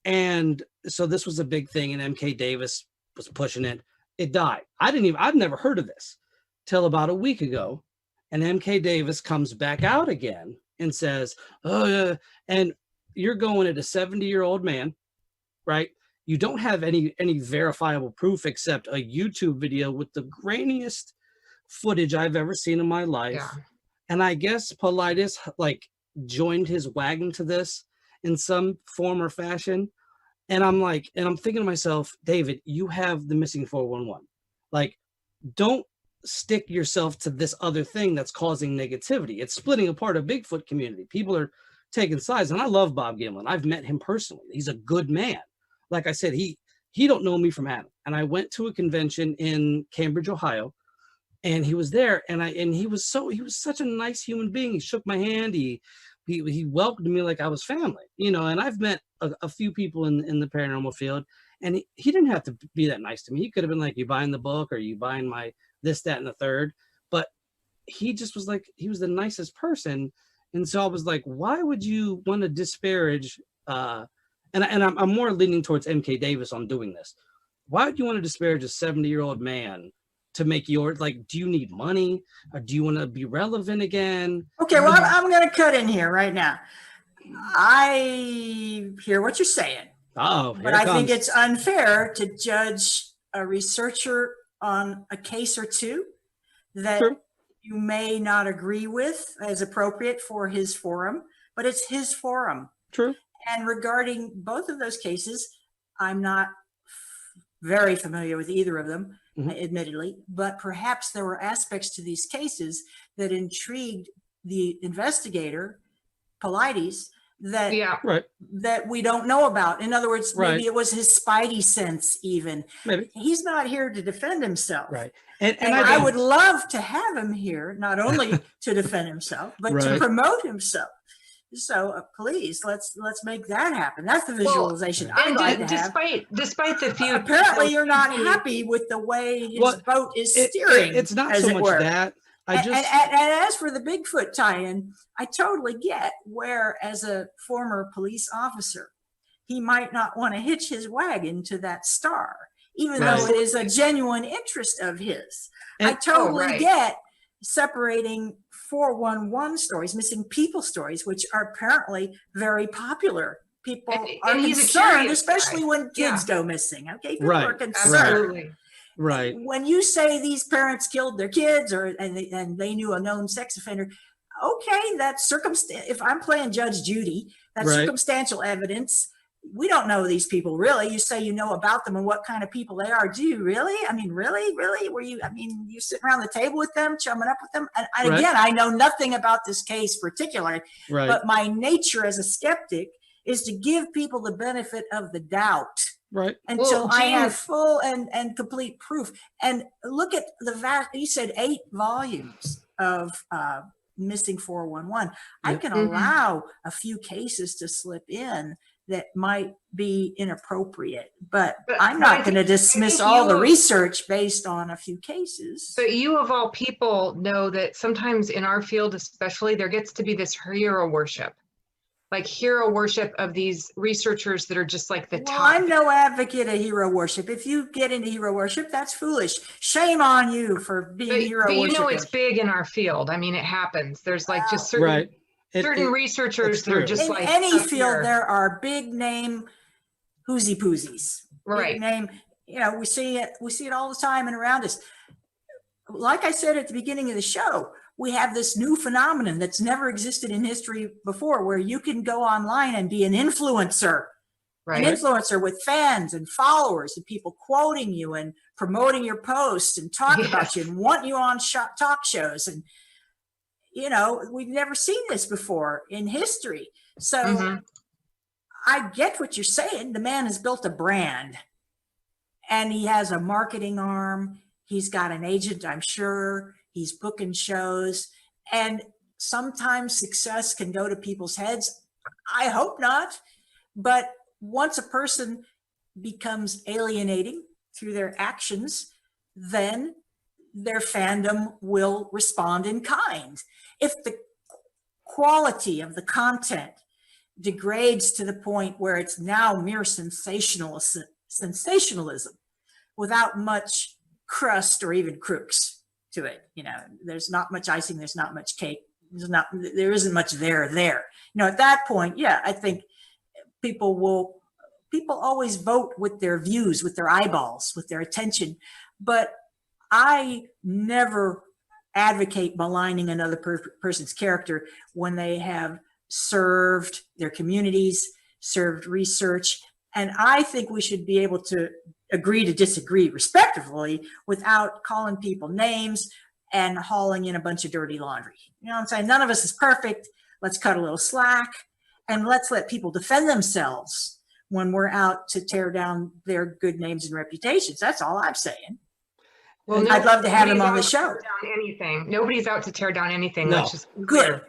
And so this was a big thing, and MK Davis was pushing it. It died. I've never heard of this till about a week ago. And MK Davis comes back out again and says, and you're going at a 70-year-old man, right? You don't have any verifiable proof except a YouTube video with the grainiest footage I've ever seen in my life. Yeah. And I guess Paulides like joined his wagon to this in some form or fashion. And I'm thinking to myself, David, you have the missing 411. Like, don't stick yourself to this other thing that's causing negativity. It's splitting apart a Bigfoot community. People are taking sides. And I love Bob Gimlin. I've met him personally. He's a good man. Like I said, he don't know me from Adam. And I went to a convention in Cambridge, Ohio, and he was there. And he was such a nice human being. He shook my hand. He welcomed me like I was family, and I've met a few people in the paranormal field, and he didn't have to be that nice to me. He could have been like, you buying the book, or you buying my this, that, and the third, but he just was like, he was the nicest person. And so I was like, why would you want to disparage, and I'm more leaning towards MK Davis on doing this. Why would you want to disparage a 70-year-old man to make do you need money, or do you want to be relevant again? Okay, well, I'm going to cut in here right now. I hear what you're saying. But I think it's unfair to judge a researcher on a case or two that you may not agree with as appropriate for his forum, but it's his forum. True. And regarding both of those cases, I'm not very familiar with either of them, admittedly, but perhaps there were aspects to these cases that intrigued the investigator, Paulides, that that we don't know about. In other words, maybe it was his spidey sense even. Maybe. He's not here to defend himself. Right. And I would love to have him here, not only to defend himself, but to promote himself. So please, let's make that happen. That's the visualization I'd like to have. Despite the few, apparently you're not happy with the way his boat is steering. It's not so much that. And as for the Bigfoot tie-in, I totally get where, as a former police officer, he might not want to hitch his wagon to that star, even though it is a genuine interest of his. I totally get separating 411 stories, missing people stories, which are apparently very popular. People are concerned, especially when kids go missing. Okay, people are concerned. Absolutely. Right. When you say these parents killed their kids, and they knew a known sex offender, okay, that's circumstance. If I'm playing Judge Judy, that's circumstantial evidence. We don't know these people really. You say you know about them and what kind of people they are. Do you really? I mean, really? Were you? I mean, you sit around the table with them, chumming up with them. And again, I know nothing about this case particularly, but my nature as a skeptic is to give people the benefit of the doubt. Right. Until I have full and complete proof. And look at you said 8 volumes of missing 411. I can allow a few cases to slip in that might be inappropriate, but I'm not going to dismiss all the research based on a few cases. But you of all people know that sometimes in our field especially, there gets to be this hero worship. Like hero worship of these researchers that are just like the top. I'm no advocate of hero worship. If you get into hero worship, that's foolish. Shame on you for being hero worship. But you know, it's big in our field. I mean, it happens. There's like just certain researchers that are just in like any field. There are big name whoozy poozies. Right. Big name. You know, we see it all the time and around us. Like I said at the beginning of the show, we have this new phenomenon that's never existed in history before, where you can go online and be an influencer, an influencer with fans and followers and people quoting you and promoting your posts and talking about you and want you on talk shows. And, you know, we've never seen this before in history. So I get what you're saying. The man has built a brand and he has a marketing arm. He's got an agent, I'm sure. He's booking shows, and sometimes success can go to people's heads. I hope not. But once a person becomes alienating through their actions, then their fandom will respond in kind. If the quality of the content degrades to the point where it's now mere sensationalism without much crust or even crooks to it, you know, there's not much icing, there's not much cake, there isn't much there. You know, at that point, I think people always vote with their views, with their eyeballs, with their attention. But I never advocate maligning another person's character when they have served their communities, served research. And I think we should be able to agree to disagree respectively without calling people names and hauling in a bunch of dirty laundry. You know what I'm saying? None of us is perfect. Let's cut a little slack and let's let people defend themselves when we're out to tear down their good names and reputations. That's all I'm saying. Well, I'd love to have him on the show. Nobody's out to tear down anything. No. That's just good.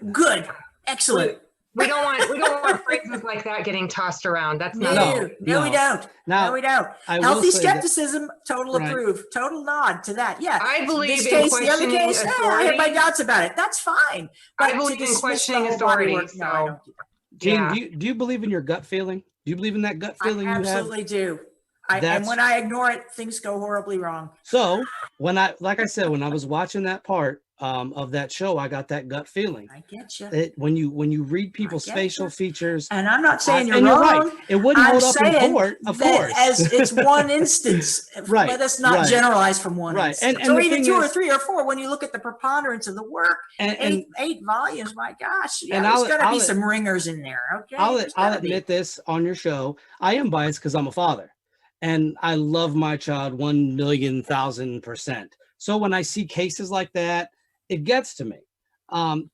Excellent. We don't want phrases like that getting tossed around. That's not No, we don't. Now, we don't. Healthy skepticism, total approve, total nod to that. Yeah. I believe this in case, questioning the other case, authority. I have my doubts about it. That's fine. But I believe in questioning authority. Jean, do you believe in your gut feeling? Do you believe in that gut feeling you have? I absolutely do. And when I ignore it, things go horribly wrong. So when I was watching that part of that show, I got that gut feeling. I get you. When you read people's facial features, And I'm not saying you're and wrong. you're right. It wouldn't I'm hold up in saying court, of that course. as it's one instance. Right, Let us not right. generalize from one Right. instance. And or the even thing 2 or is- 3 or 4. When you look at the preponderance of the work, And eight volumes. My gosh, yeah, And there's I'll- going to be I'll- some ringers in there. Okay, I'll There's gotta be. admit this on your show. I am biased because I'm a father, and I love my child 1,000,000%. So when I see cases like that, it gets to me. And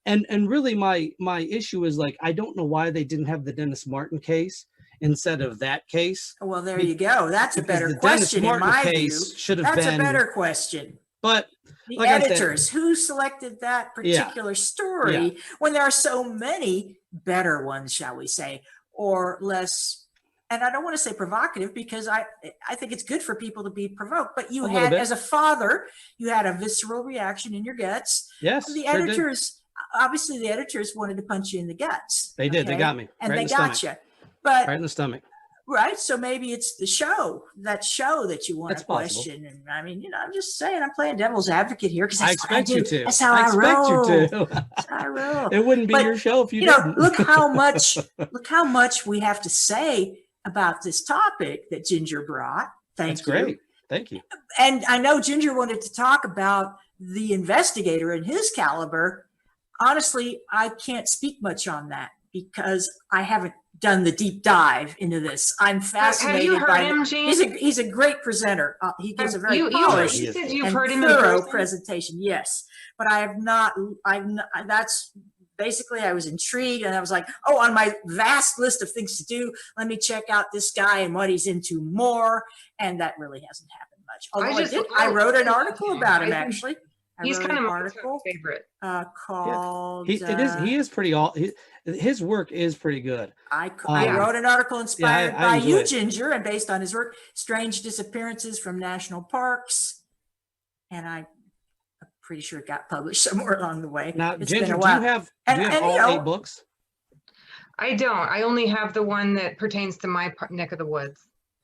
really my issue is, like, I don't know why they didn't have the Dennis Martin case instead of that case. Well, there you go. That's a Because better the Dennis question in Martin my view. case should have That's been a better question. But The like I said- editors, who selected that particular story when there are so many better ones, shall we say, or less. And I don't want to say provocative, because I think it's good for people to be provoked. But you A little had, bit. as a father, you had a visceral reaction in your guts. Yes, The sure did. editors, obviously, the editors wanted to punch you in the guts. They did. They okay? got me and right they in the got stomach. you. But Right in the stomach. right, so maybe it's the show that you want That's to possible. question. And I mean, I'm just saying, I'm playing devil's advocate here because I expect you to. That's how I I expect roll. you to. That's how I roll. It wouldn't be But, your show if you know, didn't. look how much we have to say about this topic that Ginger brought. That's Thank you. great. Thank you. And I know Ginger wanted to talk about the investigator and his caliber. Honestly, I can't speak much on that because I haven't done the deep dive into this. I'm fascinated Have you heard by him, Jean? He's a great presenter. He gives a very You polished said you've and heard him in thorough person? presentation. Yes, but I have not. That's basically, I was intrigued, and I was like, oh, on my vast list of things to do, let me check out this guy and what he's into more. And that really hasn't happened much. Although I wrote an article about him, actually. He's kind of my article favorite. called. He is pretty his work is pretty good. I wrote an article inspired I by enjoy you, it. Ginger, and based on his work, strange disappearances from national parks. And I'm pretty sure it got published somewhere along the way. Now, It's Ginger, been a do while. you have And all you know, 8 books? I don't. I only have the one that pertains to my neck of the woods.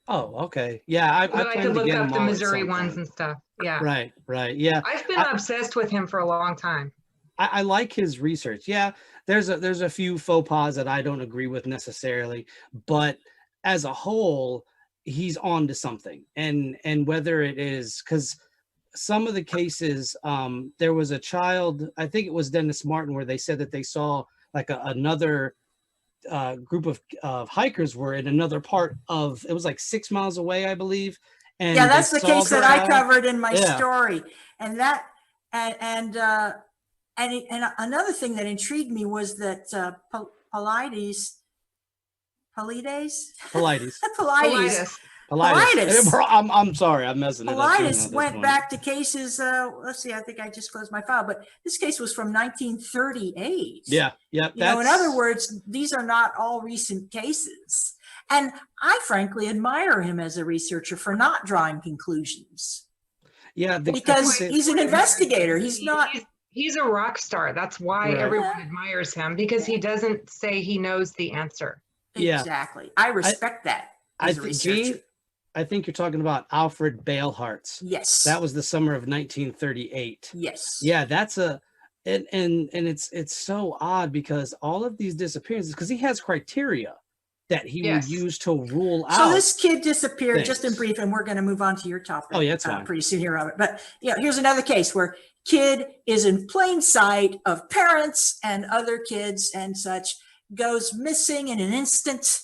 Oh, okay. Yeah, I But I plan could to look get up them the all at Missouri some ones point. and stuff. Yeah. Right. Yeah. I've been obsessed with him for a long time. I like his research. Yeah, there's a few faux pas that I don't agree with necessarily, but as a whole, he's on to something. And whether it is because some of the cases, there was a child, I think it was Dennis Martin, where they said that they saw like another group of hikers were in another part of, it was like 6 miles away, I believe. And yeah, that's the saw case that I child. covered in my story. And that, and another thing that intrigued me was that Paulides. I'm sorry, I'm messing it up. Paulides went back to cases. Let's see, I think I just closed my file, but this case was from 1938. Yeah. You know, in other words, these are not all recent cases. And I frankly admire him as a researcher for not drawing conclusions. Yeah, because he's an investigator. He's a rock star. That's why everyone admires him, because he doesn't say he knows the answer. Exactly. I respect that as a researcher. Gene, I think you're talking about Alfred Beilhartz. Yes. That was the summer of 1938. Yes. Yeah, that's and it's so odd because all of these disappearances, because he has criteria that he would use to rule out. So this kid disappeared, things. Just in brief, and we're going to move on to your topic. Oh, yeah, it's fine. Pretty soon here, Robert. But here's another case where kid is in plain sight of parents and other kids and such, goes missing in an instant.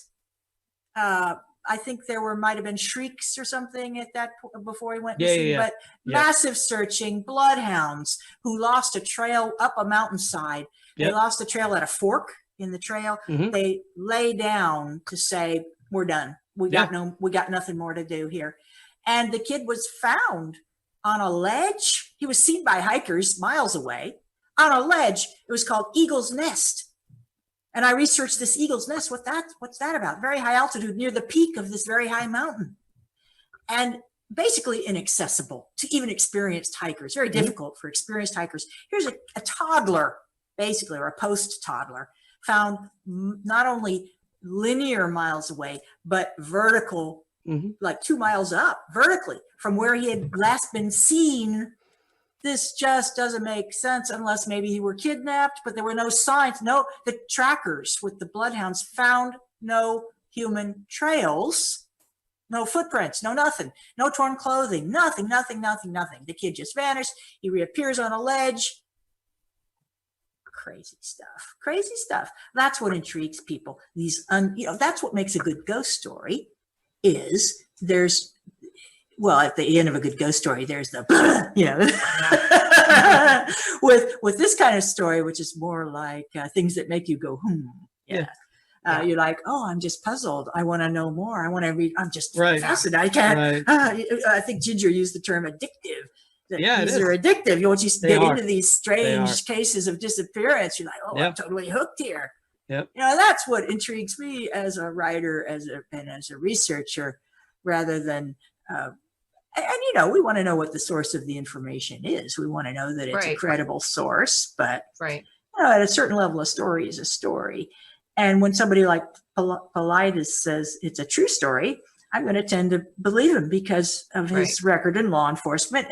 I think there might have been shrieks or something at that before he went missing. But massive searching, bloodhounds who lost a trail up a mountainside. They lost a trail at a fork in the trail. They lay down to say, we're done. We got nothing more to do here. And the kid was found on a ledge. He was seen by hikers miles away on a ledge. It was called Eagle's Nest. And I researched this Eagle's Nest. What's that about? Very high altitude near the peak of this very high mountain. And basically inaccessible to even experienced hikers. Very difficult for experienced hikers. Here's a toddler, basically, or a post-toddler, found not only linear miles away, but vertical, like 2 miles up vertically from where he had last been seen this just doesn't make sense unless maybe he were kidnapped, but there were no signs. No, the trackers with the bloodhounds found no human trails, no footprints, no nothing, no torn clothing, nothing. The kid just vanished. He reappears on a ledge. Crazy stuff. That's what intrigues people. That's what makes a good ghost story. Is there's, well, at the end of a good ghost story, there's the, with this kind of story, which is more like things that make you go, you're like, oh, I'm just puzzled. I want to know more. I want to read. I'm just fascinated. I can't. I think Ginger used the term addictive. These are addictive. Once you get into these strange cases of disappearance, you're like, oh, I'm totally hooked here. Yep. That's what intrigues me as a writer, and as a researcher, rather than, we want to know what the source of the information is. We want to know that it's a credible source, but at a certain level, a story is a story. And when somebody like Paulides says it's a true story, I'm going to tend to believe him because of his record in law enforcement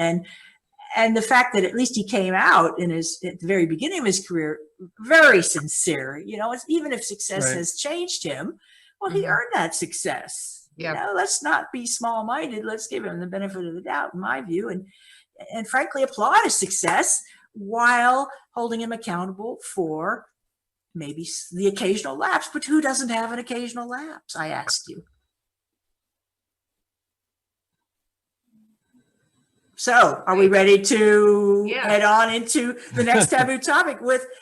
and the fact that at least he came out at the very beginning of his career very sincere. Even if success has changed him, well, he earned that success. Let's not be small-minded. Let's give him the benefit of the doubt, in my view, and frankly applaud his success while holding him accountable for maybe the occasional lapse. But who doesn't have an occasional lapse? I asked you. So are we ready to head on into the next taboo topic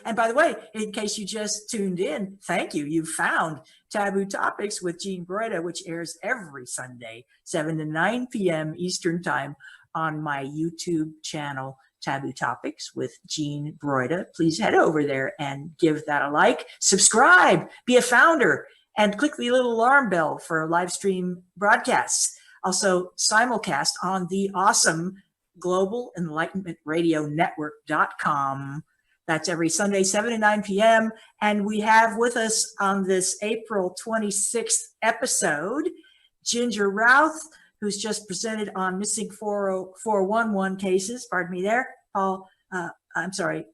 and by the way, in case you just tuned in, thank you. You found Taboo Topics with Jean Broida, which airs every Sunday, 7 to 9 p.m. Eastern Time on my YouTube channel, Taboo Topics with Jean Broida. Please head over there and give that a like, subscribe, be a founder, and click the little alarm bell for live stream broadcasts. Also simulcast on the awesome Global Enlightenment Radio Network.com. That's every Sunday, 7 to 9 p.m. And we have with us on this April 26th episode, Ginger Routh, who's just presented on missing 411 cases. Pardon me there. Paul, I'm sorry,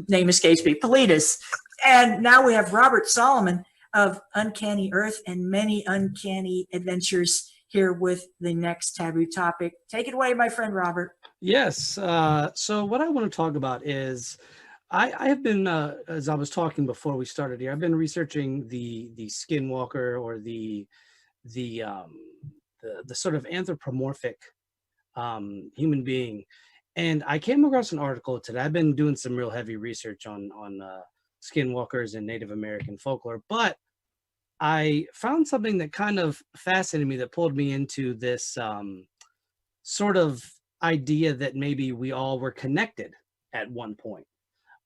name escapes me, Paulides. And now we have Robert Solomon of Uncanny Earth and Many Uncanny Adventures here with the next taboo topic. Take it away, my friend Robert. Yes. So what I want to talk about is I have been, as I was talking before we started here, I've been researching the skinwalker or the sort of anthropomorphic human being. And I came across an article today. I've been doing some real heavy research on skinwalkers and Native American folklore, but I found something that kind of fascinated me, that pulled me into this sort of idea that maybe we all were connected at one point.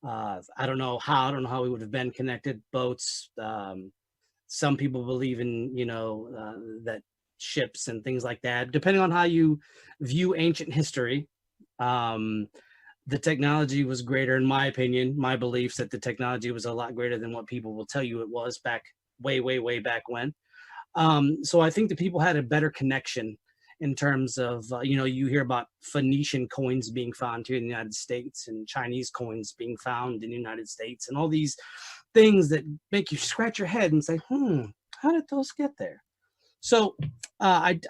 I don't know how we would have been connected. Boats. Some people believe in, that ships and things like that, depending on how you view ancient history. The technology was greater, in my opinion, my beliefs that the technology was a lot greater than what people will tell you it was back way back when. So I think that people had a better connection in terms of, you hear about Phoenician coins being found here in the United States and Chinese coins being found in the United States and all these things that make you scratch your head and say, how did those get there? So I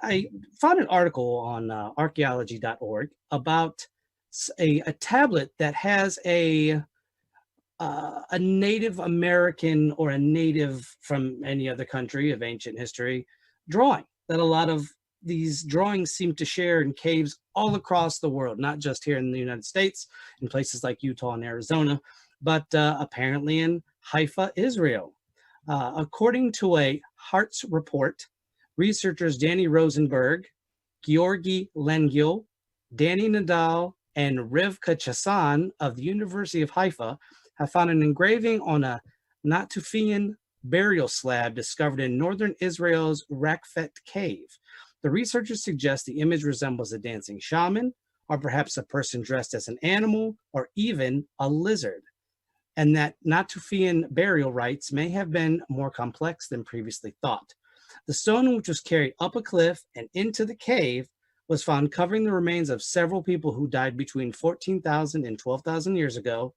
found an article on archaeology.org about a tablet that has a Native American or a native from any other country of ancient history drawing that a lot of these drawings seem to share in caves all across the world, not just here in the United States, in places like Utah and Arizona, but apparently in Haifa, Israel. According to a Hartz report, researchers Danny Rosenberg, Georgi Lengyel, Danny Nadal, and Rivka Chassan of the University of Haifa have found an engraving on a Natufian burial slab discovered in northern Israel's Rakfet cave. The researchers suggest the image resembles a dancing shaman, or perhaps a person dressed as an animal, or even a lizard, and that Natufian burial rites may have been more complex than previously thought. The stone, which was carried up a cliff and into the cave, was found covering the remains of several people who died between 14,000 and 12,000 years ago.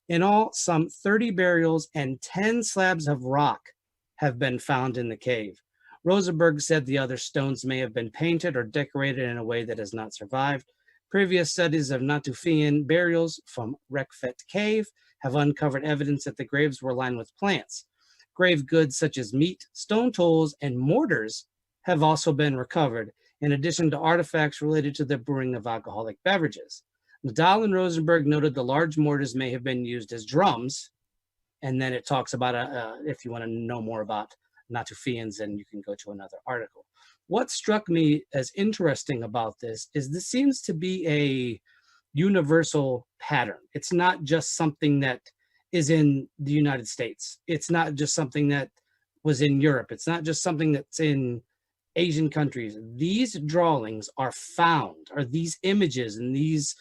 In all, some 30 burials and 10 slabs of rock have been found in the cave. Rosenberg said the other stones may have been painted or decorated in a way that has not survived. Previous studies of Natufian burials from Rekfet Cave have uncovered evidence that the graves were lined with plants. Grave goods such as meat, stone tools, and mortars have also been recovered, in addition to artifacts related to the brewing of alcoholic beverages. Nadal and Rosenberg noted the large mortars may have been used as drums, and then it talks about, if you want to know more about Natufians, then you can go to another article. What struck me as interesting about this is this seems to be a universal pattern. It's not just something that is in the United States. It's not just something that was in Europe. It's not just something that's in Asian countries. These drawings are found, or these images and these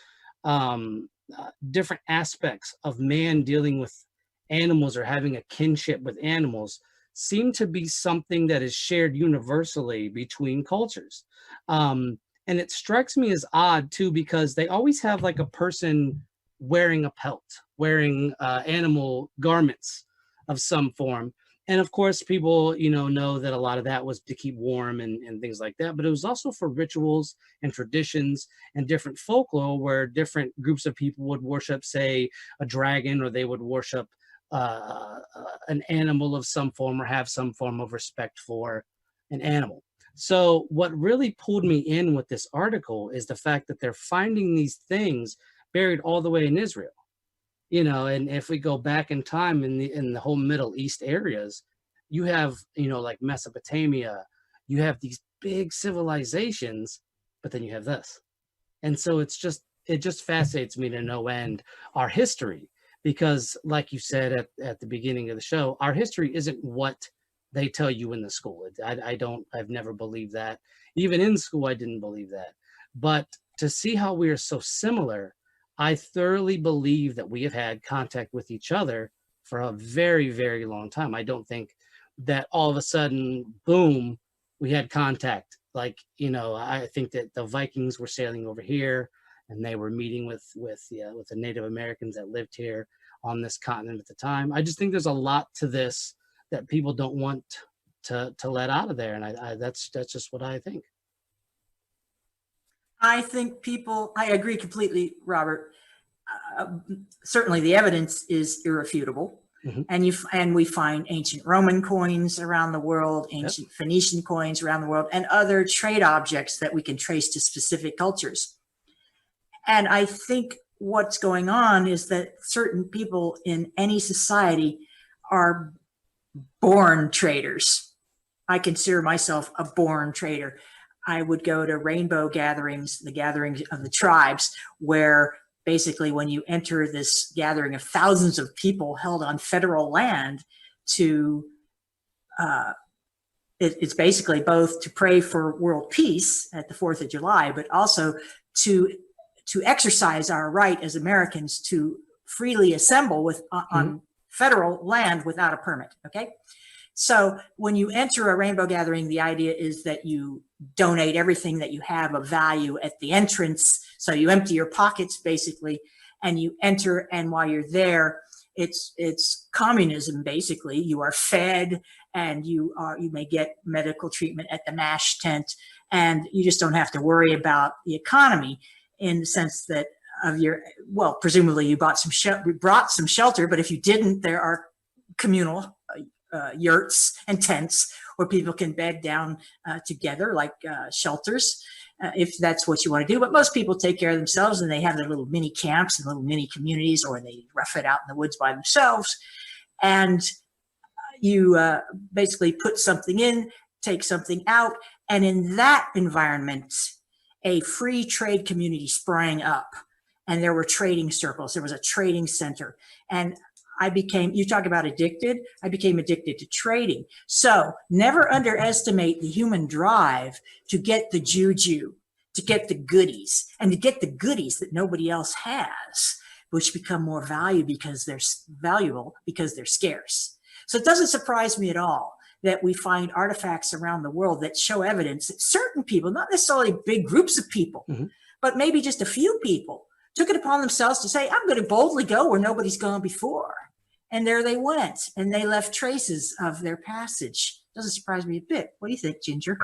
different aspects of man dealing with animals or having a kinship with animals seem to be something that is shared universally between cultures. And it strikes me as odd too, because they always have like a person wearing a pelt, wearing animal garments of some form. And of course, people, know that a lot of that was to keep warm and things like that. But it was also for rituals and traditions and different folklore where different groups of people would worship, say, a dragon, or they would worship an animal of some form, or have some form of respect for an animal. So what really pulled me in with this article is the fact that they're finding these things buried all the way in Israel. And if we go back in time in the whole Middle East areas, you have, like Mesopotamia, you have these big civilizations, but then you have this. And so it just fascinates me to no end our history, because like you said at the beginning of the show, our history isn't what they tell you in the school. I've never believed that. Even in school, I didn't believe that. But to see how we are so similar, I thoroughly believe that we have had contact with each other for a very, very long time. I don't think that all of a sudden, boom, we had contact. Like, I think that the Vikings were sailing over here and they were meeting with the Native Americans that lived here on this continent at the time. I just think there's a lot to this that people don't want to let out of there. And that's just what I think. I think I agree completely, Robert. Certainly the evidence is irrefutable. Mm-hmm. And we find ancient Roman coins around the world, ancient Phoenician coins around the world, and other trade objects that we can trace to specific cultures. And I think what's going on is that certain people in any society are born traders. I consider myself a born trader. I would go to rainbow gatherings, the gatherings of the tribes, where basically when you enter this gathering of thousands of people held on federal land it's basically both to pray for world peace at the 4th of July, but also to exercise our right as Americans to freely assemble on federal land without a permit, okay? So when you enter a rainbow gathering, the idea is that you donate everything that you have of value at the entrance. So you empty your pockets basically, and you enter. And while you're there, it's communism basically. You are fed, and you may get medical treatment at the MASH tent, and you just don't have to worry about the economy in the sense that presumably you brought some shelter, but if you didn't, there are communal yurts and tents where people can bed down together, like shelters, if that's what you want to do. But most people take care of themselves, and they have their little mini camps and little mini communities, or they rough it out in the woods by themselves. And you basically put something in, take something out. And in that environment, a free trade community sprang up, and there were trading circles. There was a trading center. And you talk about addicted, I became addicted to trading. So never underestimate the human drive to get the juju, to get the goodies, and to get the goodies that nobody else has, which become more valuable because they're scarce. So it doesn't surprise me at all that we find artifacts around the world that show evidence that certain people, not necessarily big groups of people, but maybe just a few people, took it upon themselves to say, I'm going to boldly go where nobody's gone before. And there they went, and they left traces of their passage. Doesn't surprise me a bit. What do you think, Ginger?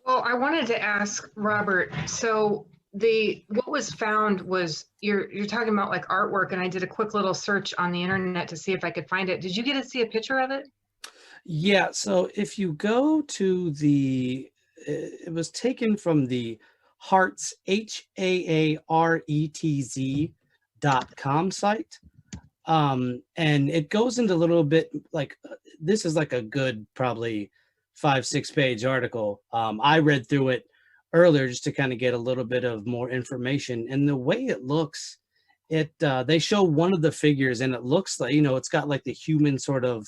Well, I wanted to ask Robert, so what was found was you're talking about like artwork, and I did a quick little search on the internet to see if I could find it. Did you get to see a picture of it? Yeah, so if you go to it was taken from the Hearts, HAARETZ.com site. And it goes into a little bit like, this is like a good, probably 5-6 page article. I read through it earlier just to kind of get a little bit of more information. And the way it looks, they show one of the figures, and it looks like, it's got like the human sort of,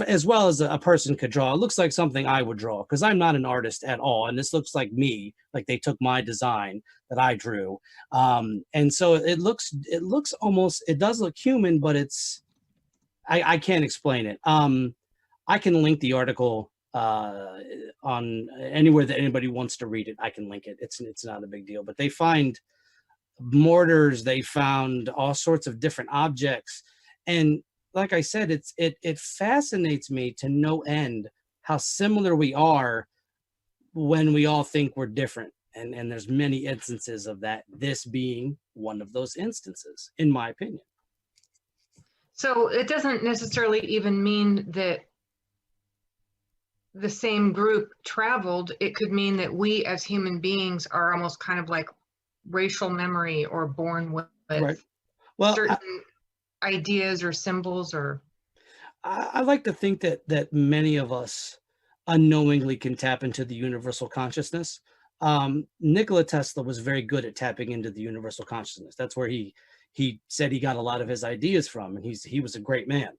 as well as a person could draw. It looks like something I would draw, because I'm not an artist at all. And this looks like me, like they took my design that I drew. And so it looks almost, it does look human, but I can't explain it. I can link the article on anywhere that anybody wants to read it. I can link it. It's not a big deal, but they find mortars, they found all sorts of different objects. And like I said, it fascinates me to no end how similar we are when we all think we're different. And there's many instances of that, this being one of those instances, in my opinion. So it doesn't necessarily even mean that the same group traveled. It could mean that we as human beings are almost kind of like racial memory, or born with certain ideas or symbols. Or I like to think that many of us unknowingly can tap into the universal consciousness. Nikola Tesla was very good at tapping into the universal consciousness. That's where he said he got a lot of his ideas from, and he was a great man.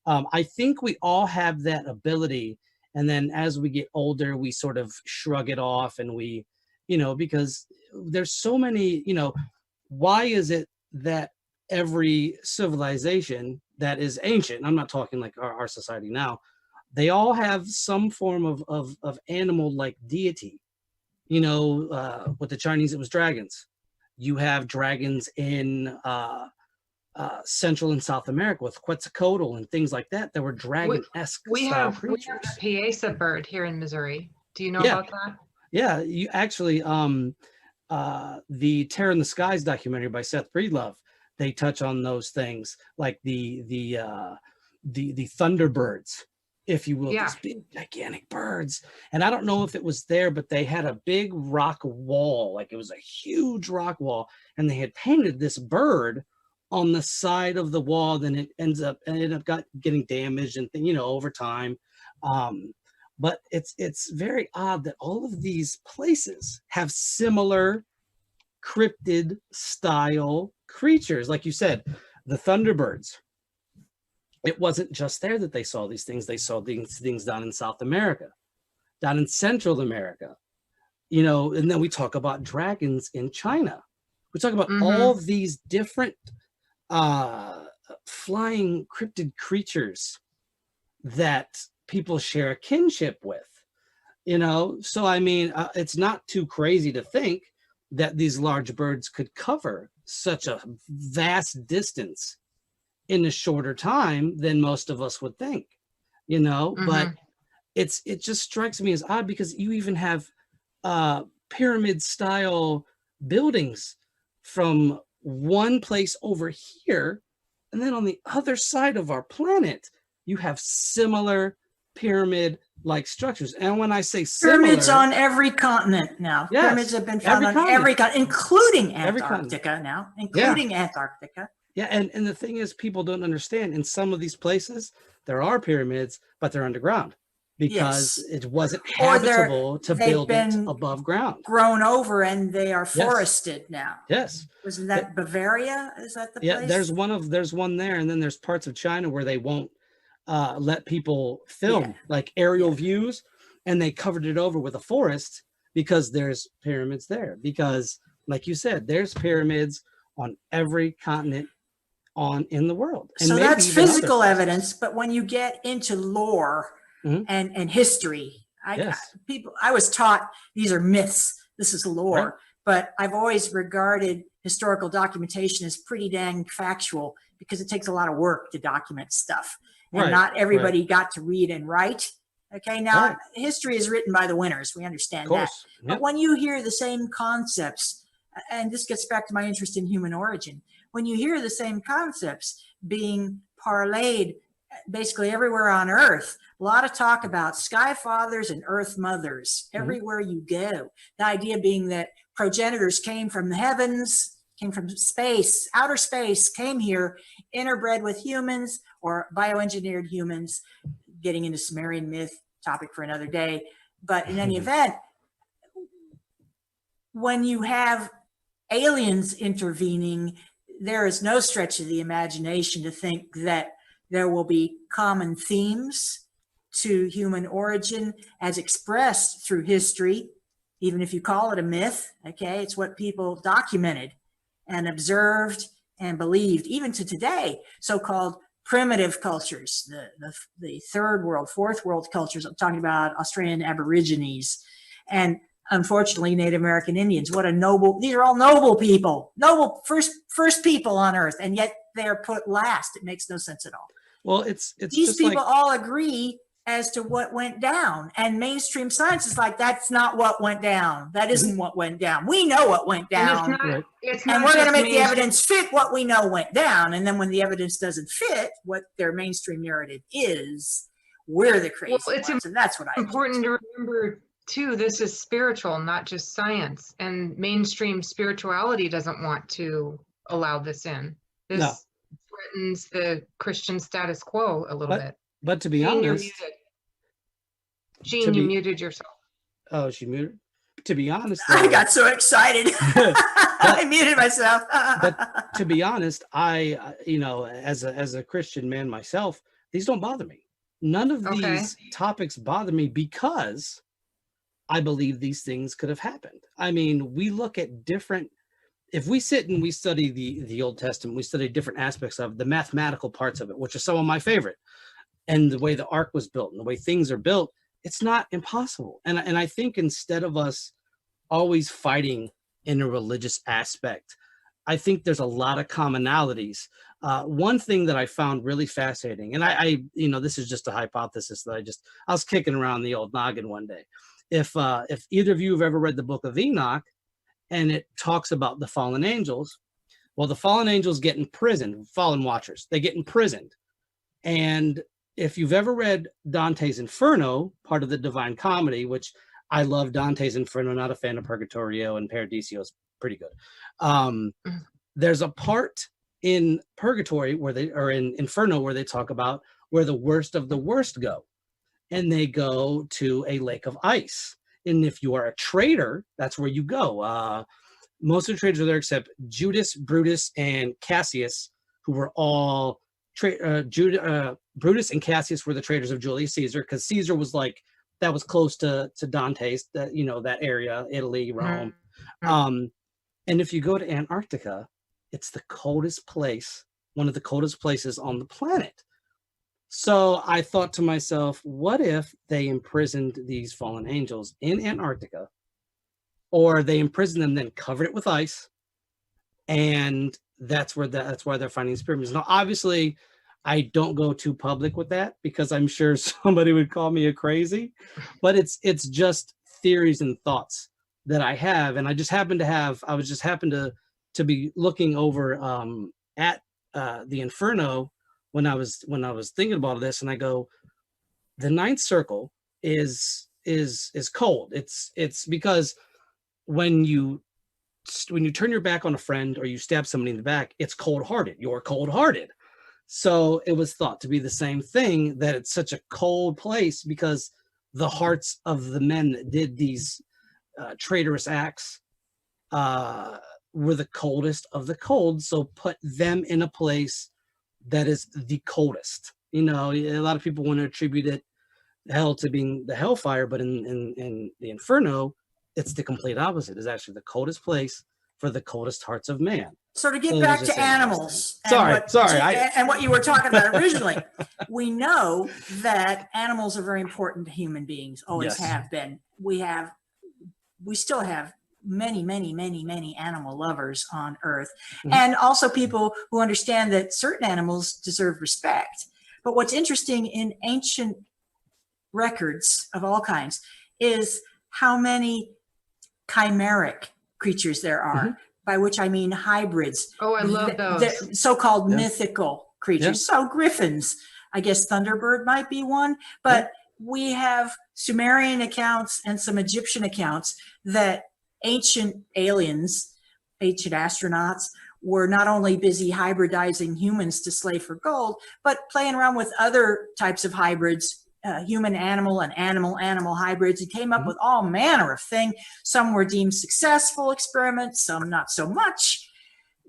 I think we all have that ability, and then as we get older, we sort of shrug it off, and we, because there's so many, why is it that every civilization that is ancient, I'm not talking like our society now, they all have some form of animal-like deity. With the Chinese, it was dragons. You have dragons in Central and South America with Quetzalcoatl and things like that. There were dragon-esque style creatures. We have the Piesa bird here in Missouri. Do you know about that? Yeah, you actually, the Terror in the Skies documentary by Seth Breedlove, they touch on those things, like the Thunderbirds, if you will, these big gigantic birds. And I don't know if it was there, but they had a big rock wall, like it was a huge rock wall, and they had painted this bird on the side of the wall. Then it ended up getting damaged and over time. But it's very odd that all of these places have similar cryptid style creatures. Like you said, the Thunderbirds. It wasn't just there that they saw these things. They saw these things down in South America, down in Central America, and then we talk about dragons in China. We talk about all these different flying cryptid creatures that people share a kinship with, So, I mean, it's not too crazy to think that these large birds could cover such a vast distance in a shorter time than most of us would think, but it just strikes me as odd, because you even have pyramid style buildings from one place over here, and then on the other side of our planet you have similar pyramid like structures. And when I say similar, pyramids on every continent now. Yes, pyramids have been found on every continent, including Antarctica now, Antarctica. Yeah, and the thing is, people don't understand, in some of these places there are pyramids, but they're underground, because it wasn't habitable to build it above ground. Grown over, and they are forested now. Yes. Wasn't that Bavaria? Is that the place? Yeah, there's one there, and then there's parts of China where they won't let people film like aerial views, and they covered it over with a forest, because there's pyramids there. Because, like you said, there's pyramids on every continent on in the world. And So maybe that's even other physical places. evidence, but when you get into lore Mhm. and history, Yes. I was taught these are myths. This is lore, Right. but I've always regarded historical documentation as pretty dang factual because it takes a lot of work to document stuff, and Right, not everybody got to read and write. Okay, now Right. history is written by the winners. We understand Of that. course. But Yep. when you hear the same concepts, and this gets back to my interest in human origin, when you hear the same concepts being parlayed basically everywhere on Earth, a lot of talk about sky fathers and earth mothers everywhere you go. The idea being that progenitors came from the heavens, came from space, outer space, came here, interbred with humans or bioengineered humans, getting into Sumerian myth, topic for another day. But in any event, when you have aliens intervening, there is no stretch of the imagination to think that there will be common themes to human origin as expressed through history, even if you call it a myth. Okay, it's what people documented and observed and believed, even to today. So-called primitive cultures, the third world, fourth world cultures. I'm talking about Australian Aborigines and unfortunately Native American Indians. What a noble, these are all noble people, noble first people on earth, and yet they're put last. It makes no sense at all. Well, it's These just people like, all agree as to what went down, and mainstream science is like, that's not what went down. That isn't what went down. We know what went And down. Right. it's And not we're going to just make the mainstream. evidence fit what we know went down. And then when the evidence doesn't fit what their mainstream narrative is, we're the crazy it's ones. And that's what I important to remember too, this is spiritual, not just science. And mainstream spirituality doesn't want to allow this in. This No. threatens the Christian status quo a little bit. But to be Jean, you're honest, muted. Jean, you muted yourself. oh, she muted. To be honest, I though, got so excited. I muted myself. but to be honest, I, as a Christian man myself, these don't bother me. None of Okay. these topics bother me because I believe these things could have happened. I mean, we look at different, if we sit and we study the Old Testament, we study different aspects of the mathematical parts of it, which are some of my favorite, and the way the ark was built and the way things are built, it's not impossible. And I think instead of us always fighting in a religious aspect, I think there's a lot of commonalities. One thing that I found really fascinating, and I this is just a hypothesis that I was kicking around the old noggin one day. If either of you have ever read the book of Enoch, and it talks about the fallen angels, well, the fallen angels get imprisoned, fallen watchers, they get imprisoned. And if you've ever read Dante's Inferno, part of the Divine Comedy, which I love Dante's Inferno, not a fan of Purgatorio, and Paradiso is pretty good. There's a part in Purgatory in Inferno where they talk about where the worst of the worst go, and they go to a lake of ice. And if you are a traitor, that's where you go. Most of the traitors are there except Judas, Brutus, and Cassius, who were all Brutus and Cassius were the traitors of Julius Caesar, because Caesar was like, that was close to Dante's, that area, Italy, Rome. And if you go to Antarctica, it's the coldest place, one of the coldest places on the planet. So I thought to myself, what if they imprisoned these fallen angels in Antarctica, or they imprisoned them, then covered it with ice, and that's why they're finding these pyramids. Now, obviously, I don't go too public with that because I'm sure somebody would call me a crazy, but it's just theories and thoughts that I have, and I was just happened to be looking over at the Inferno when I was thinking about this, and I go, the ninth circle is cold. It's because when you turn your back on a friend or you stab somebody in the back, it's cold-hearted. You're cold-hearted. So it was thought to be the same thing, that it's such a cold place because the hearts of the men that did these traitorous acts were the coldest of the cold. So put them in a place that is the coldest. A lot of people want to attribute it, hell, to being the hellfire, but in the Inferno, it's the complete opposite. It's actually the coldest place for the coldest hearts of man. So to get So back just to say that animals, last time. and what you were talking about originally, we know that animals are very important to human beings, always Yes. have been. We still have many animal lovers on Earth, and also people who understand that certain animals deserve respect. But what's interesting in ancient records of all kinds is how many chimeric creatures there are, by which I mean hybrids. Oh, I love those. The so-called mythical creatures. So griffins, I guess Thunderbird might be one, but we have Sumerian accounts and some Egyptian accounts that ancient aliens, ancient astronauts, were not only busy hybridizing humans to slay for gold, but playing around with other types of hybrids, human-animal and animal-animal hybrids, and came up with all manner of things. Some were deemed successful experiments, some not so much.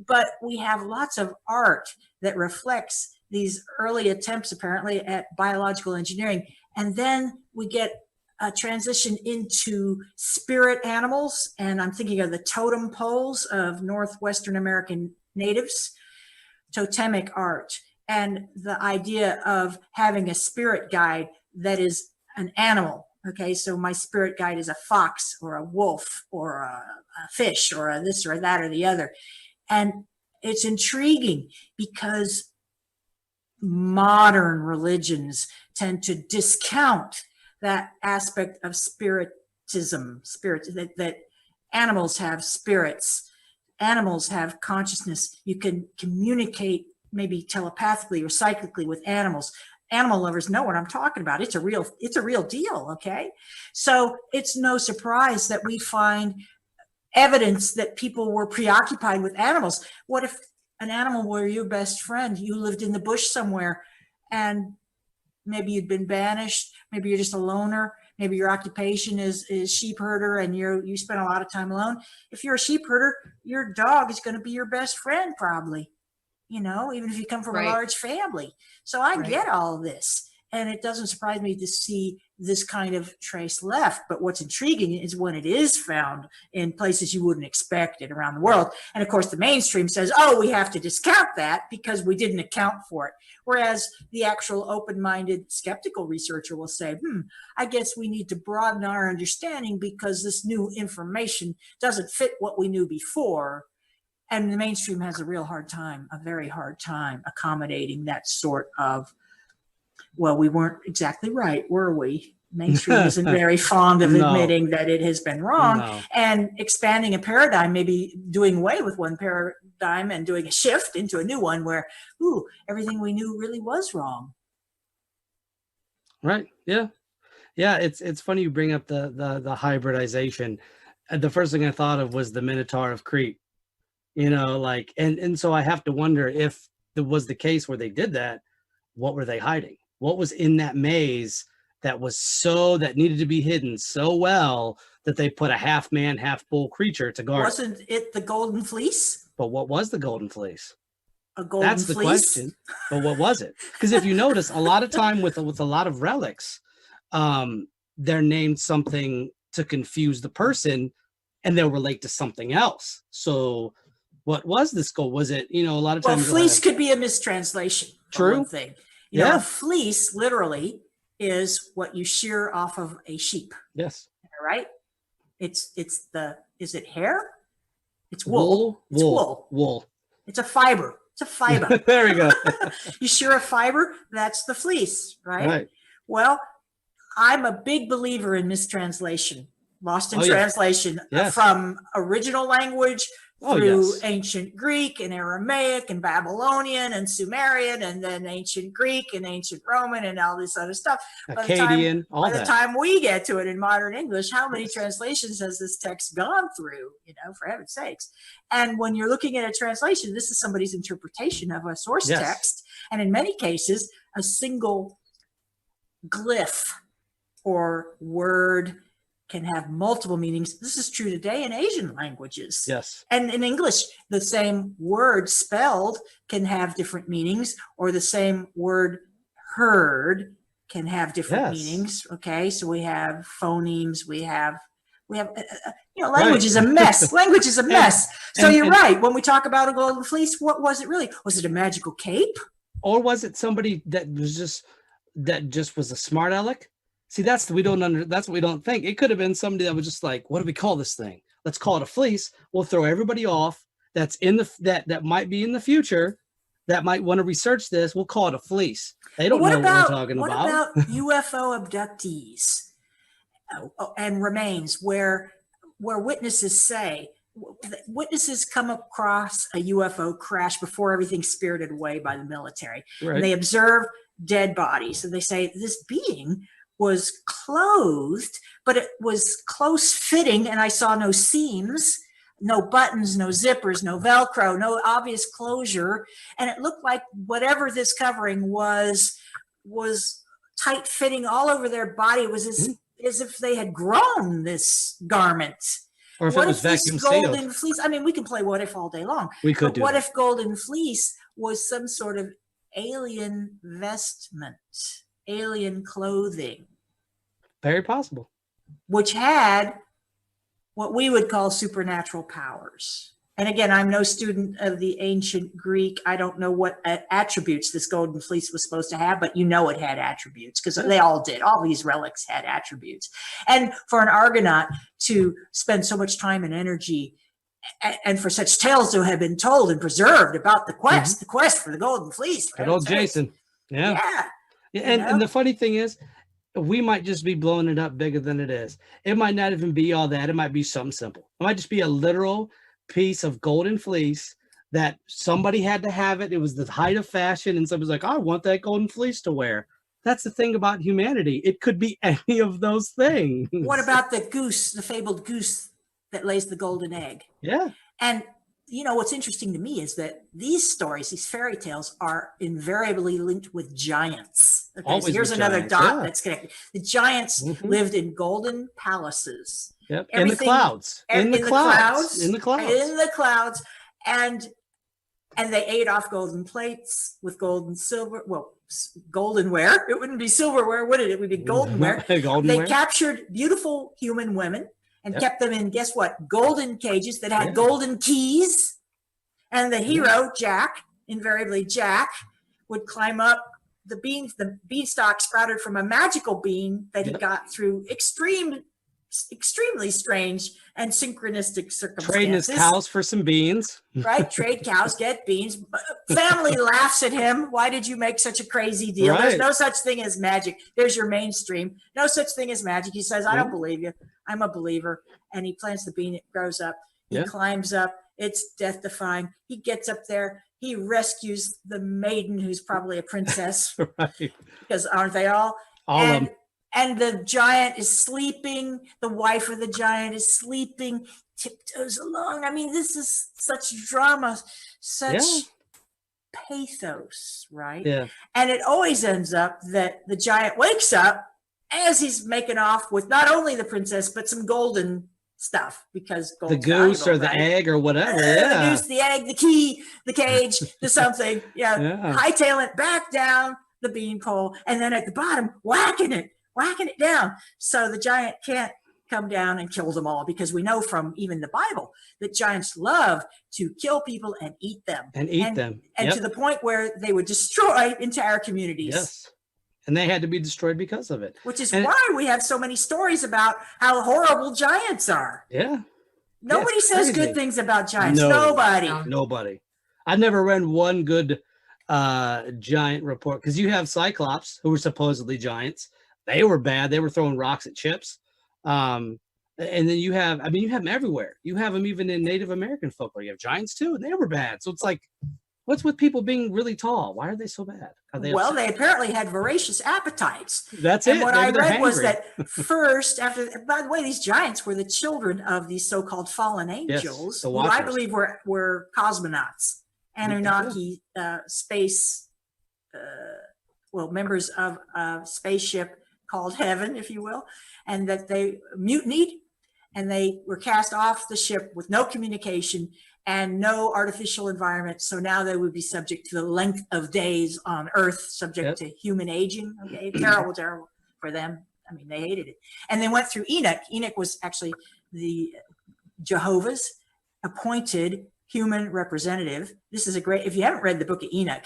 But we have lots of art that reflects these early attempts, apparently, at biological engineering. And then we get a transition into spirit animals. And I'm thinking of the totem poles of Northwestern American natives, totemic art, and the idea of having a spirit guide that is an animal. Okay, so my spirit guide is a fox or a wolf or a fish or a this or that or the other. And it's intriguing because modern religions tend to discount that aspect of spiritism, that animals have spirits, animals have consciousness. You can communicate maybe telepathically or psychically with animals. Animal lovers know what I'm talking about. It's a real deal, okay? So it's no surprise that we find evidence that people were preoccupied with animals. What if an animal were your best friend? You lived in the bush somewhere and maybe you'd been banished. Maybe you're just a loner. Maybe your occupation is sheep herder and you spend a lot of time alone. If you're a sheep herder, your dog is going to be your best friend probably, you know, even if you come from a large family. So I get all of this. And it doesn't surprise me to see this kind of trace left. But what's intriguing is when it is found in places you wouldn't expect it around the world. And of course, the mainstream says, oh, we have to discount that because we didn't account for it. Whereas the actual open-minded skeptical researcher will say, I guess we need to broaden our understanding because this new information doesn't fit what we knew before. And the mainstream has a very hard time accommodating that sort of, well, we weren't exactly right, were we? Mainstream isn't very fond of admitting that it has been wrong and expanding a paradigm, maybe doing away with one paradigm and doing a shift into a new one where, everything we knew really was wrong. Right. Yeah. Yeah. It's funny you bring up the hybridization. The first thing I thought of was the Minotaur of Crete, you know, like, and so I have to wonder if there was the case where they did that, what were they hiding? What was in that maze that needed to be hidden so well that they put a half man, half bull creature to guard? Wasn't it the Golden Fleece? But what was the Golden Fleece? A golden That's the fleece? question. But what was it? Because if you notice, a lot of time with a lot of relics, they're named something to confuse the person, and they'll relate to something else. So, what was this gold? Was it, a lot of times? Well, fleece could be a mistranslation. True. One thing. You know, a fleece literally is what you shear off of a sheep. Yes. Right? Is it hair? It's wool. It's wool. Wool. It's a fiber. It's a fiber. There we go. You shear a fiber, that's the fleece, right? Right. Well, I'm a big believer in mistranslation, lost in translation from original language through ancient Greek and Aramaic and Babylonian and Sumerian and then ancient Greek and ancient Roman and all this other stuff. Akkadian, by the time we get to it in modern English, how many translations has this text gone through, for heaven's sakes? And when you're looking at a translation, this is somebody's interpretation of a source text. And in many cases, a single glyph or word can have multiple meanings. This is true today in Asian languages. Yes. And in English, the same word spelled can have different meanings, or the same word heard can have different meanings. Okay, so we have phonemes, we have We have, language is a mess. Language is a mess. So you're right. When we talk about a golden fleece, what was it really? Was it a magical cape? Or was it somebody that just was a smart aleck? See, that's what we don't think. It could have been somebody that was just like, what do we call this thing? Let's call it a fleece. We'll throw everybody off that's in that might be in the future, that might want to research this. We'll call it a fleece. They don't know what we're talking about. What about UFO abductees and remains where witnesses say, witnesses come across a UFO crash before everything's spirited away by the military. Right. And they observe dead bodies. And they say this being was clothed, but it was close fitting. And I saw no seams, no buttons, no zippers, no Velcro, no obvious closure. And it looked like whatever this covering was tight fitting all over their body. It was as if they had grown this garment. Or if it was vacuum sealed. Golden fleece, I mean, we can play what if all day long. We could do what that. If golden fleece was some sort of alien vestment, alien clothing? Very possible. Which had what we would call supernatural powers. And again, I'm no student of the ancient Greek. I don't know what attributes this golden fleece was supposed to have, but it had attributes because they all did. All these relics had attributes. And for an Argonaut to spend so much time and energy and for such tales to have been told and preserved about the quest for the golden fleece. Good old Jason. Yeah. And the funny thing is, we might just be blowing it up bigger than it is. It might not even be all that. It might be something simple. It might just be a literal piece of golden fleece that somebody had to have it. It was the height of fashion, and somebody's like, I want that golden fleece to wear. That's the thing about humanity. It could be any of those things. What about the goose, the fabled goose that lays the golden egg? Yeah. And what's interesting to me is that these stories, these fairy tales, are invariably linked with giants. Okay, so here's another dot that's connected. The giants lived in golden palaces. Yep. In the clouds. In the clouds. And they ate off golden plates with gold and silver. Well, goldenware. It wouldn't be silverware, would it? It would be goldenware. They captured beautiful human women and kept them in, guess what? Golden cages that had golden keys. And the hero, Jack, invariably Jack, would climb up the beanstalk sprouted from a magical bean that he got through extremely strange and synchronistic circumstances. Trading his cows for some beans. Right? Trade cows, get beans. Family laughs at him. Why did you make such a crazy deal? Right. There's no such thing as magic. There's your mainstream. No such thing as magic. He says, I don't believe you. I'm a believer. And he plants the bean. It grows up. He climbs up. It's death defying. He gets up there. He rescues the maiden, who's probably a princess. Right. Because aren't they all? All of them. And the giant is sleeping. The wife of the giant is sleeping, tiptoes along. I mean, this is such drama, such pathos, right? Yeah. And it always ends up that the giant wakes up as he's making off with not only the princess, but some golden stuff, because the goose or the egg or whatever. The goose, the egg, the key, the cage, the something. Hightail it back down the beanpole, and then at the bottom, whacking it down. So the giant can't come down and kill them all, because we know from even the Bible that giants love to kill people and eat them. And to the point where they would destroy entire communities. Yes. And they had to be destroyed because of it. Which is why we have so many stories about how horrible giants are. Yeah. Nobody says good things about giants. Nobody. I've never read one good giant report, because you have Cyclops, who were supposedly giants. They were bad. They were throwing rocks at ships. And then you have them everywhere. You have them even in Native American folklore. You have giants too, and they were bad. So it's like, what's with people being really tall? Why are they so bad? They apparently had voracious appetites. That's it. And what I read was that first, by the way, these giants were the children of these so-called fallen angels, who I believe were cosmonauts, Anunnaki space, members of a spaceship called Heaven, if you will, and that they mutinied and they were cast off the ship with no communication and no artificial environment. So now they would be subject to the length of days on Earth, subject to human aging. Okay, terrible for them. I mean, they hated it. And they went through Enoch. Enoch was actually the Jehovah's appointed human representative. This is a great, if you haven't read the book of Enoch,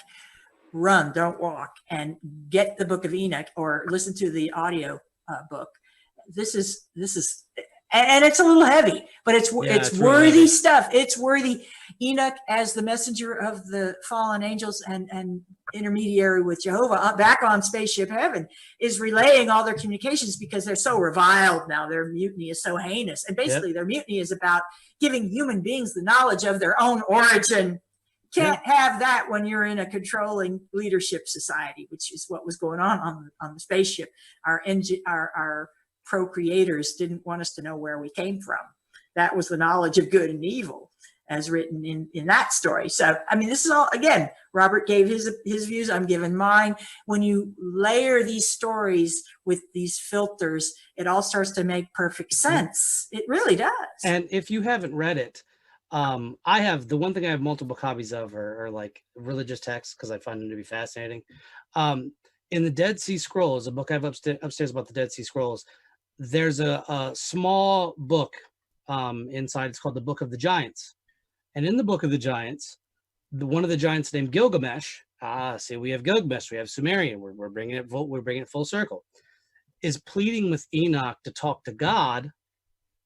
run, don't walk, and get the book of Enoch or listen to the audio book. This is, and it's a little heavy, but it's worthy really stuff. It's worthy. Enoch, as the messenger of the fallen angels and intermediary with Jehovah back on spaceship heaven, is relaying all their communications because they're so reviled now. Their mutiny is so heinous. And basically their mutiny is about giving human beings the knowledge of their own origin. Can't have that when you're in a controlling leadership society, which is what was going on the spaceship. Our procreators didn't want us to know where we came from. That was the knowledge of good and evil, as written in that story. So, I mean, this is all, again, Robert gave his views, I'm giving mine. When you layer these stories with these filters, it all starts to make perfect sense. It really does. And if you haven't read it, I have, the one thing I have multiple copies of are like religious texts, because I find them to be fascinating. In the Dead Sea Scrolls, a book I have upstairs about the Dead Sea Scrolls, there's a small book inside. It's called the Book of the Giants. And in the Book of the Giants, one of the giants named Gilgamesh, see, we have Gilgamesh, we have Sumerian, we're bringing it full circle, is pleading with Enoch to talk to God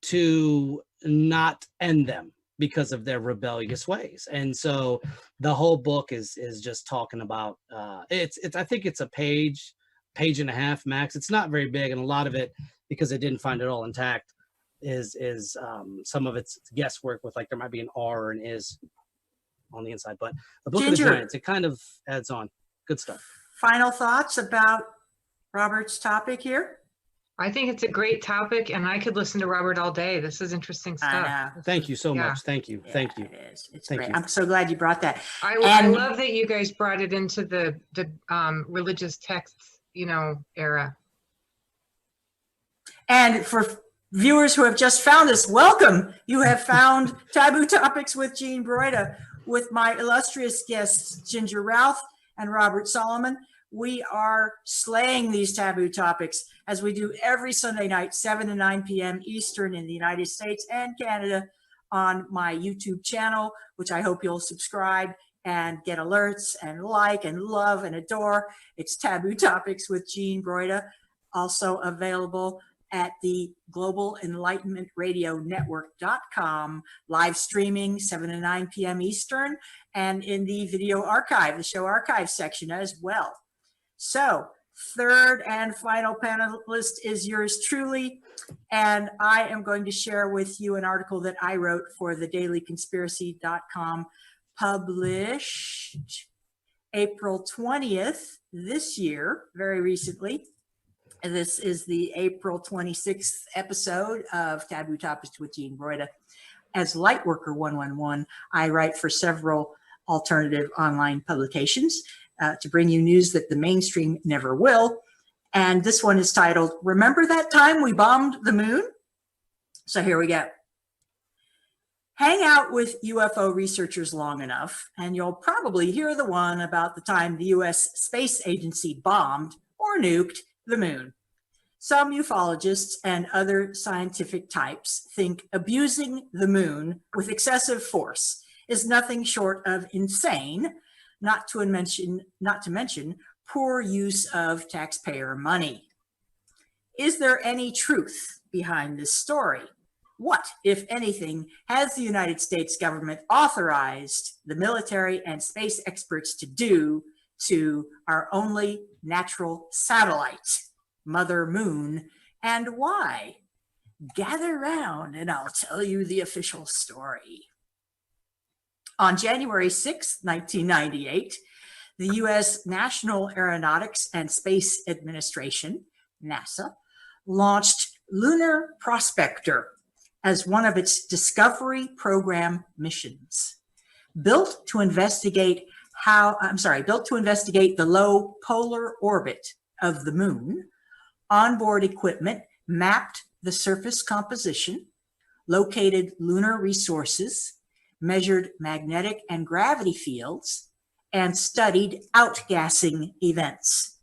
to not end them because of their rebellious ways. And so the whole book is just talking about, I think it's a page and a half max. It's not very big, and a lot of it, because I didn't find it all intact, is some of it's guesswork with, like, there might be an R or an is on the inside. But the Book of the Giants, it kind of adds on. Good stuff. Final thoughts about Robert's topic here? I think it's a great topic, and I could listen to Robert all day. This is interesting stuff. Thank you so much. Thank you. Yeah, Thank you. It is. It's great. I'm so glad you brought that. I love that you guys brought it into the religious texts, era. And for viewers who have just found us, welcome. You have found Taboo Topics with Jean Broida, with my illustrious guests, Ginger Routh and Robert Solomon. We are slaying these taboo topics, as we do every Sunday night, 7 to 9 p.m. Eastern in the United States and Canada, on my YouTube channel, which I hope you'll subscribe and get alerts and like and love and adore. It's Taboo Topics with Jean Broida, also available at the Global Enlightenment Radio Network.com, live streaming 7 to 9 p.m. Eastern, and in the video archive, the show archive section as well. So, third and final panelist is yours truly, and I am going to share with you an article that I wrote for the dailyconspiracy.com, published April 20th this year, very recently. And this is the April 26th episode of Taboo Topics with Jean Broida. As Lightworker 111, I write for several alternative online publications to bring you news that the mainstream never will. And this one is titled, Remember That Time We Bombed the Moon? So here we go. Hang out with UFO researchers long enough, and you'll probably hear the one about the time the US Space Agency bombed or nuked the moon. Some ufologists and other scientific types think abusing the moon with excessive force is nothing short of insane, not to mention poor use of taxpayer money. Is there any truth behind this story? What, if anything, has the United States government authorized the military and space experts to do to our only natural satellite, Mother Moon, and why? Gather round and I'll tell you the official story. On January 6, 1998, the U.S. National Aeronautics and Space Administration, NASA, launched Lunar Prospector as one of its Discovery Program missions. Built to investigate the low polar orbit of the moon, onboard equipment mapped the surface composition, located lunar resources, measured magnetic and gravity fields, and studied outgassing events.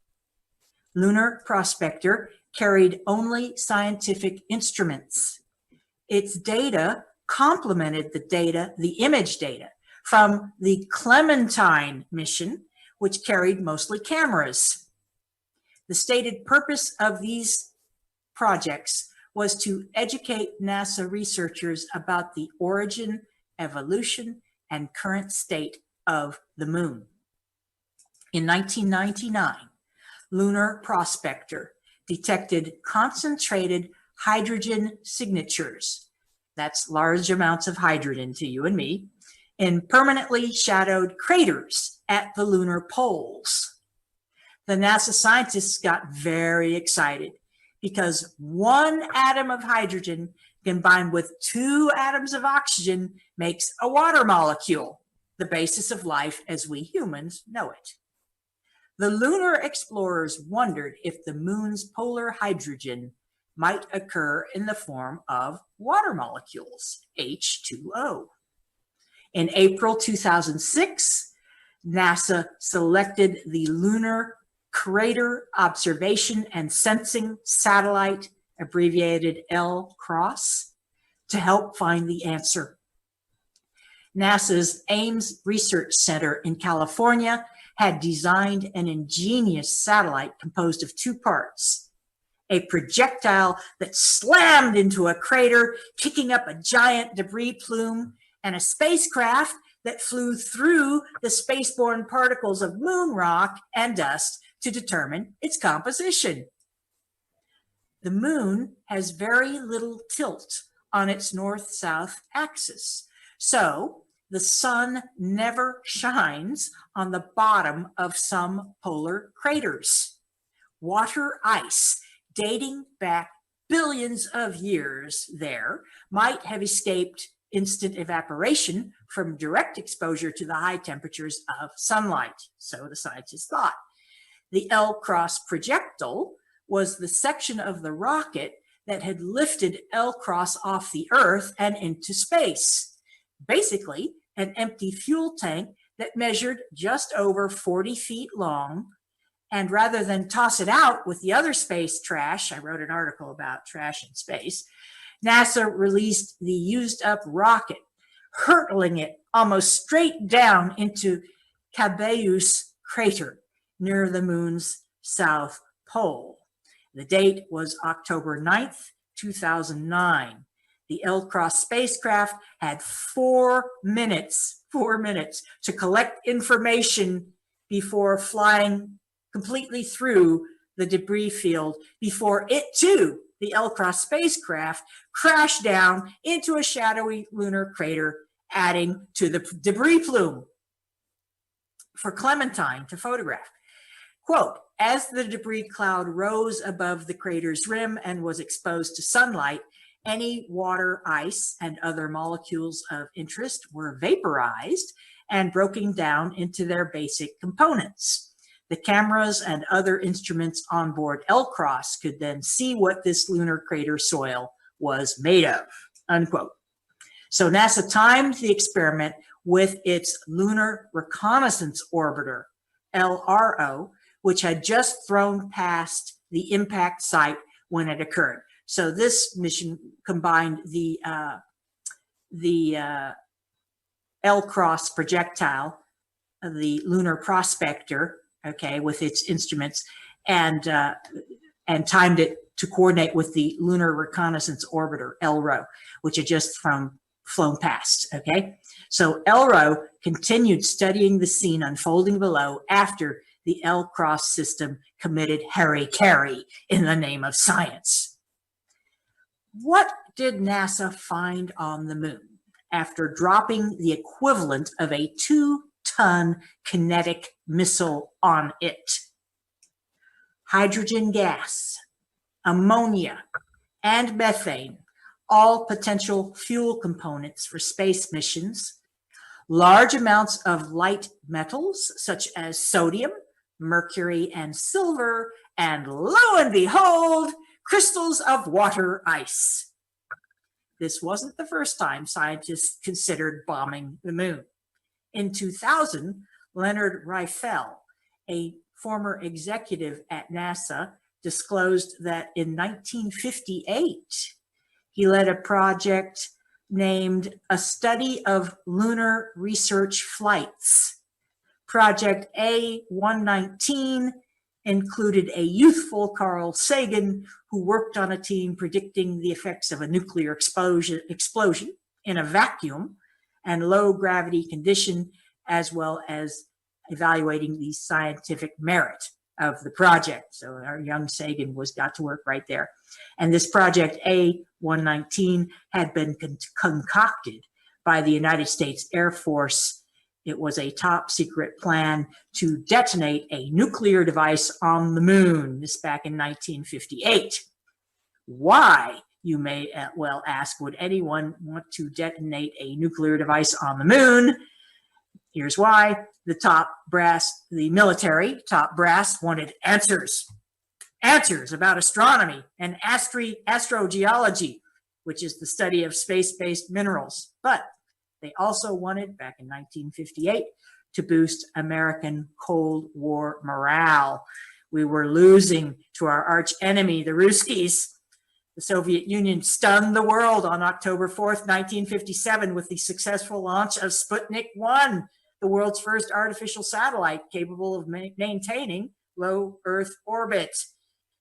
Lunar Prospector carried only scientific instruments. Its data complemented the image data from the Clementine mission, which carried mostly cameras. The stated purpose of these projects was to educate NASA researchers about the origin, evolution, and current state of the moon. In 1999, Lunar Prospector detected concentrated hydrogen signatures, that's large amounts of hydrogen to you and me, in permanently shadowed craters at the lunar poles. The NASA scientists got very excited because one atom of hydrogen combined with 2 atoms of oxygen makes a water molecule, the basis of life as we humans know it. The lunar explorers wondered if the moon's polar hydrogen might occur in the form of water molecules, H2O. In April 2006, NASA selected the Lunar Crater Observation and Sensing Satellite, abbreviated LCROSS, to help find the answer. NASA's Ames Research Center in California had designed an ingenious satellite composed of 2 parts: a projectile that slammed into a crater, kicking up a giant debris plume, and a spacecraft that flew through the spaceborne particles of moon rock and dust to determine its composition. The moon has very little tilt on its north-south axis, so the sun never shines on the bottom of some polar craters. Water ice dating back billions of years there might have escaped instant evaporation from direct exposure to the high temperatures of sunlight, so the scientists thought. The LCROSS projectile was the section of the rocket that had lifted LCROSS off the Earth and into space. Basically, an empty fuel tank that measured just over 40 feet long, and rather than toss it out with the other space trash, I wrote an article about trash in space, NASA released the used up rocket, hurtling it almost straight down into Cabeus crater near the moon's south pole. The date was October 9th, 2009. The LCROSS spacecraft had 4 minutes to collect information before flying completely through the debris field before it too, the LCROSS spacecraft, crashed down into a shadowy lunar crater, adding to the debris plume. For Clementine to photograph. Quote, as the debris cloud rose above the crater's rim and was exposed to sunlight, any water, ice, and other molecules of interest were vaporized and broken down into their basic components. The cameras and other instruments on board LCROSS could then see what this lunar crater soil was made of, unquote. So NASA timed the experiment with its Lunar Reconnaissance Orbiter, LRO, which had just thrown past the impact site when it occurred. So this mission combined the LCROSS projectile, the Lunar Prospector, okay, with its instruments, and timed it to coordinate with the Lunar Reconnaissance Orbiter, LRO, which had just flown past, okay? So LRO continued studying the scene unfolding below after the LCROSS system committed hara-kiri in the name of science. What did NASA find on the moon after dropping the equivalent of a 2-ton kinetic missile on it? Hydrogen gas, ammonia, and methane, all potential fuel components for space missions, large amounts of light metals such as sodium, mercury, and silver, and lo and behold, crystals of water ice. This wasn't the first time scientists considered bombing the moon. In 2000, Leonard Riefel, a former executive at NASA, disclosed that in 1958, He led a project named A Study of Lunar Research Flights. Project A-119 included a youthful Carl Sagan who worked on a team predicting the effects of a nuclear explosion in a vacuum and low gravity condition, as well as evaluating the scientific merit of the project. So our young Sagan got to work right there. And this project A-119 had been concocted by the United States Air Force. It was a top secret plan to detonate a nuclear device on the moon, this back in 1958. Why, you may well ask, would anyone want to detonate a nuclear device on the moon? Here's why. The military top brass wanted answers about astronomy and astrogeology, which is the study of space-based minerals. But they also wanted, back in 1958, to boost American Cold War morale. We were losing to our arch enemy, the Ruskies. The Soviet Union stunned the world on October 4th, 1957, with the successful launch of Sputnik 1, the world's first artificial satellite capable of maintaining low Earth orbit.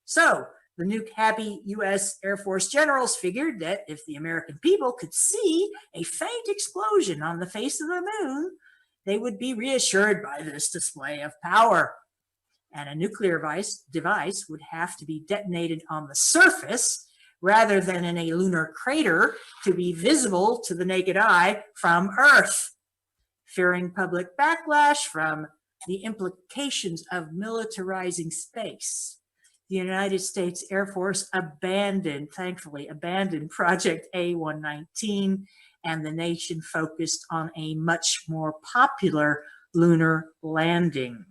So the nuke-happy U.S. Air Force generals figured that if the American people could see a faint explosion on the face of the moon, they would be reassured by this display of power. And a nuclear device would have to be detonated on the surface rather than in a lunar crater to be visible to the naked eye from Earth. Fearing public backlash from the implications of militarizing space, the United States Air Force thankfully abandoned Project A-119, and the nation focused on a much more popular lunar landing.